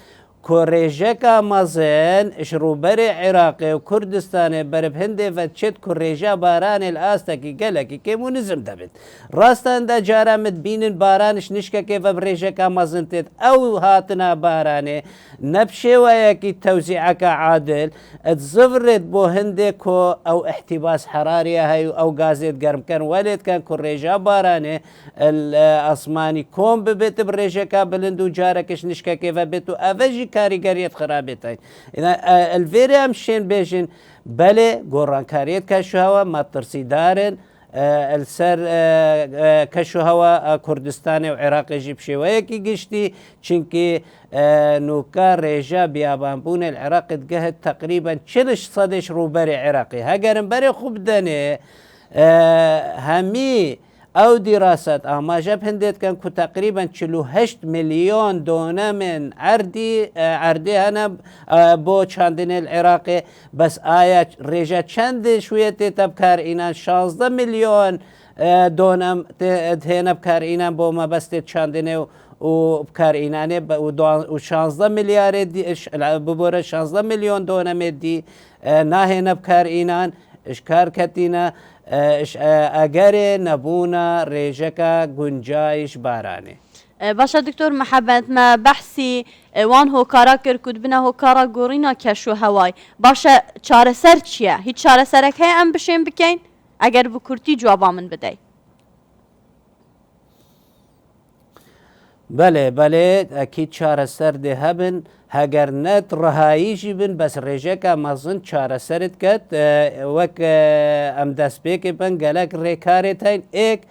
کۆڕێژەکە مەزن شروبەرێ عێراقی و کوردستانێ بەرب هەندێڤە چێت کوڕێژە بارانێ لە ئاستێکی گەلێکی کێم و نزم دەبێت ڕاستاندا جارامت بینن بارانش نیشکەکێ بە برێژەکە مەزن تێت ئەو هاتنا بارانێ نەپشێوەیەکی تەوزیعەکە عادل ئەت زڤرێت بۆ هەندێک کۆ ئەو احتیباس حراریە هەی و ئەو گازێت گەرمکەن وەلێتکەن کوڕێژە بارانێ ئەسمانی کۆم ببێت برێژەکە بلند و جارەکەش نیشکەکێڤە بێت و ئەڤەژی کاریگەریت خراپێتین ئەلڤێرە ئەم شێن بێژن بەلێ گۆڕانکاریت کەشوهەوە مەترسیدارن سەر کەشوهەوە کوردستانی و عێراقیژی پشێوەیەکی گشتی چونکی نوکە ڕێژە بیابانبوونە عێراقت گەهت تقریبان 40% ڕووبەری عێراقی هەگەرم بەرێ خوب دەنێ هەمی ئەو دیڕاست ئاماژە هەندێتکەن کو تقریبا 48 میلیۆن دۆنەمن عەردی هەنە بۆ چاندنێ عێراقی بەس ئایا ڕێژە چەندێ شوێتێتە بکارئینان 16 میلیۆن دۆنەم هێنە بکارئینان بۆ مەبەستێت چاندنێ و بکارئینانێ و 16 میلیارێ ببۆرە 16 میلیۆن دۆنەمێدی ناهێنە بکارئینان شکارکەتینە ئەگەرێ نەبوونە ڕێژەکە گونجایش بارانێ. باشە دکتۆر محەممەد مە بەحسی وان هۆکارا کرد و بنە هۆکارا گۆڕینا کەش و هەوای باشە چارەسەر چییە؟ هیچ چارەسەرەک هەیە ئەم بشێن بکەین ئەگەر بە کورتی جوابا من بدەیت. بەێ ئەکی چارەسەر دێ هەبن هەگەر نەت ڕەهاییژی بن بەس ڕێژەکە مەزن چارەسەرت کەت وەک ئەم دەستپێکی بن گەلک ڕێکارێتین ئێک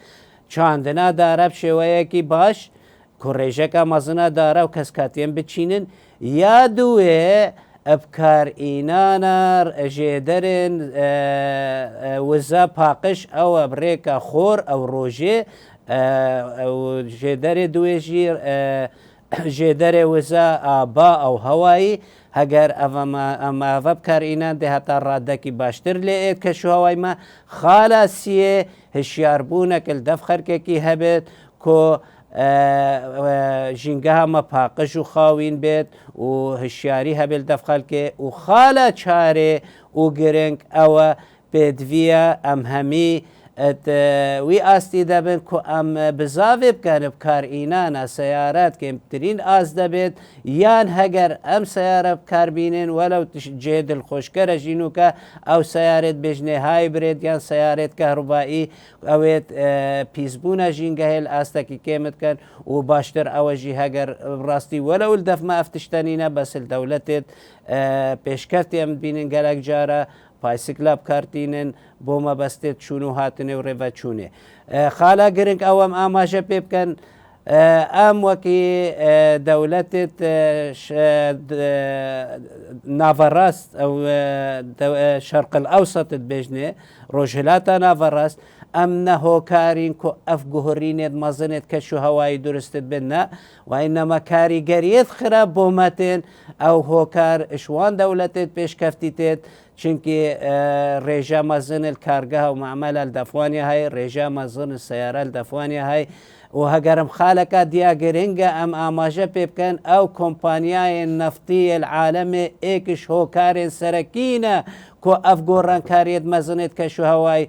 چاندنا دارە شێوەیەکی باش کوڕێژەکە مەزنە دارە و کەسکاتیان بچینن یا دوێ ئەبکارئینانە ژێدەرێن وزە پاقش ئەوە بڕێکە خۆر ئەو ڕۆژێ ژێدەرێ دوێژی ژێدەرێ وزە ئابا ئەو هەوایی هەگەر ئەماڤە بکارئینان دێ هەتا ڕادەکی باشتر لێ ئێت کەشوهەوایمە خالاسیێ هشیاربوونەکەل دەف خەرکێکی هەبێت کۆ ژینگە هەمە پاقش و خاوین بێت و هشیاری هەبێت دەف خەلکێ و خالە چارێ و گرنگ ئەوە پێدڤە ئەم هەمی وی ئاستی دەبن کو ئەم بزاوێ بکەنە بکارئینانە سەیارات کەمترین ئاز دەبێت یان هەگەر ئەم سیارە بکاربینێن وەلەو جێ دڵخۆشکەرە ژینوکە ئەو سیارێت بێژنێ های برێت یان سیارێت کەهروبایی ئەوێت پیسبوونە ژینگە هێل ئاستەکی کێمتکەن و باشتر ئەوەژی هەگەر ڕاستی وەلەول دەفمە ئەفتشتەنینە بەسل دەولەتێت پێشکەرتی ئەم بینن گەلک جارە پایسکلا بکارتینن بۆ مەبەستێت چوون و هاتنێ و ڕێڤە چوونێ خالا گرنگ ئەوەم ئاماژە پێ بکەن ئەم وەکی دەولەتێت ناڤەڕاست ئەو شەرقل ئەوسەتت بێژنێ ڕۆژهلاتە ناڤەڕاست ئەم نەهۆکارین کۆ ئەف گوهڕینێت مەزنێت کەش و هەوایی درستت بنە وای نەمە کاریگەریت خراپ بۆ مەتێن ئەو هۆکار شوان دەولەتێت پێشکەفتی تێت چونکی ڕێژە مەزنل کارگەها و معمەلە دەفوانە هەی ڕێژە مەزن سیارە دەفوانە هەی و هەگەرم خالەکە دیا گرنگە ئەم ئاماژە پێ بکەن ئەو کۆمپانیایە نفتی العالمێ ئێکش هۆکارێن سەرەکینە کۆ ئەف گۆڕانکاریت مەزنێت کەش و هەوای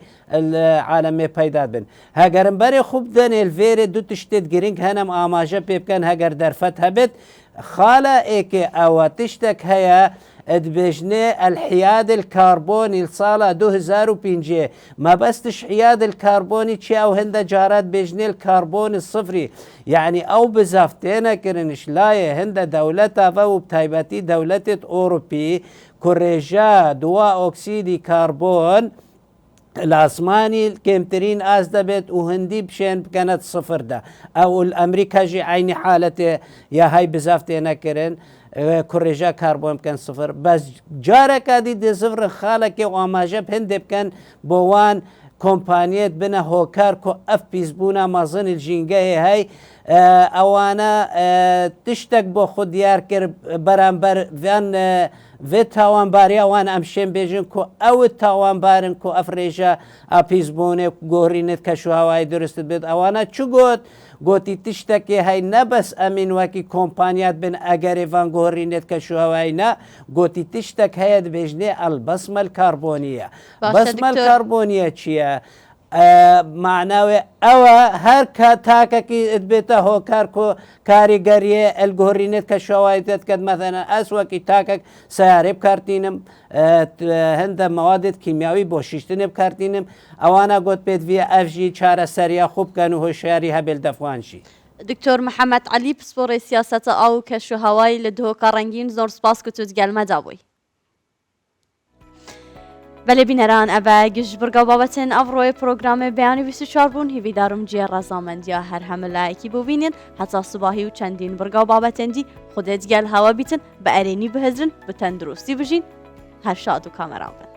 عالمێ پەیدا بن هەگەرم بەرێ خوب دەنێ الڤێرێ دوو تشتێت گرنگ هەنم ئاماژە پێ بکەن هەگەر دەرفەت هەبێت خالە ئێکێ ئەوە تشتێک هەیە دبێژنێ الحياد الكربوني لساڵە 2005 مەبەستش حياد الكربوني چی ئەو هەندە جارات بێژنێ الكربون الصفري يعني ئەو بزافتێنەکردنش لایە هەندە دەولەتە بە و تایبەتی دەولەتێت ئۆروپی کوڕێژە دوا ئۆکسیدی کاربۆن العسماني كمترين دەبێت و هەندی بشێن بکەنەت سفردا ئەو ئەمریکاژی عینی حالەتێ یا های بزافتێنەکردن کوڕێژە کاربۆن بکەن سفر بەس جارێکا دی سفر خاڵێکی ئاماژە هەندێ بکەن بۆ وان کۆمپانیەت بنە هۆکار کۆ ئەف پیسبوونە مەزنی ژینگەهێ هەی ئەوانە تشتێک بۆ خود دیار کرد بەرامبەر vê tawambariya wan em şên bêjin ku ew tawanbarin ku ev rêja a pîzbûnê gorînet keşûhewayê durist bêt ewana çi got gotî tiştekê hey nebes emîn wekî kompanyat bin egerê van gorînet keşûhewayê ne gotî tiştek heye dibêjinê elbesmel karboniye besmel karboniye çi ye معناوێ ئەوە هەر تاکەکی بێتە هۆکار کاریگەریە ئەلگۆڕینێت کە شەوایەت کەت مەثەنە ئەس وەکی تاکەک سیارێ بکارتینم هەندە مەوادت کیمیاوی بۆ شیشتنێ بکارتینم ئەوانە گوت پێت vê ئەڤژی چارە سەریا خوب بکەن و هۆشیاری هەبێت دەفوانشی دکتۆر محەممەد علی پسپۆڕی سیاسەتە ئەو کەشوهەوای لە دهۆکە ڕەنگین زۆر سپاس کە توت گەلمەدا بووی بەلێ بینەران ئەڤە گشت بڕگە بابەتن ئەڤڕۆی پرۆگرامێ بەیانی 24 بوون هیویدارم جێ ڕەزامەندیە هەر هەمە لایەکی بۆ بینین هەتا سوباهی و چەندین بڕگە و بابەتەندی خودت گەل هەوا بیتن بە ئەرێنی بهێزرن بە تەندروستی بژین هەر شاد و کامەران بن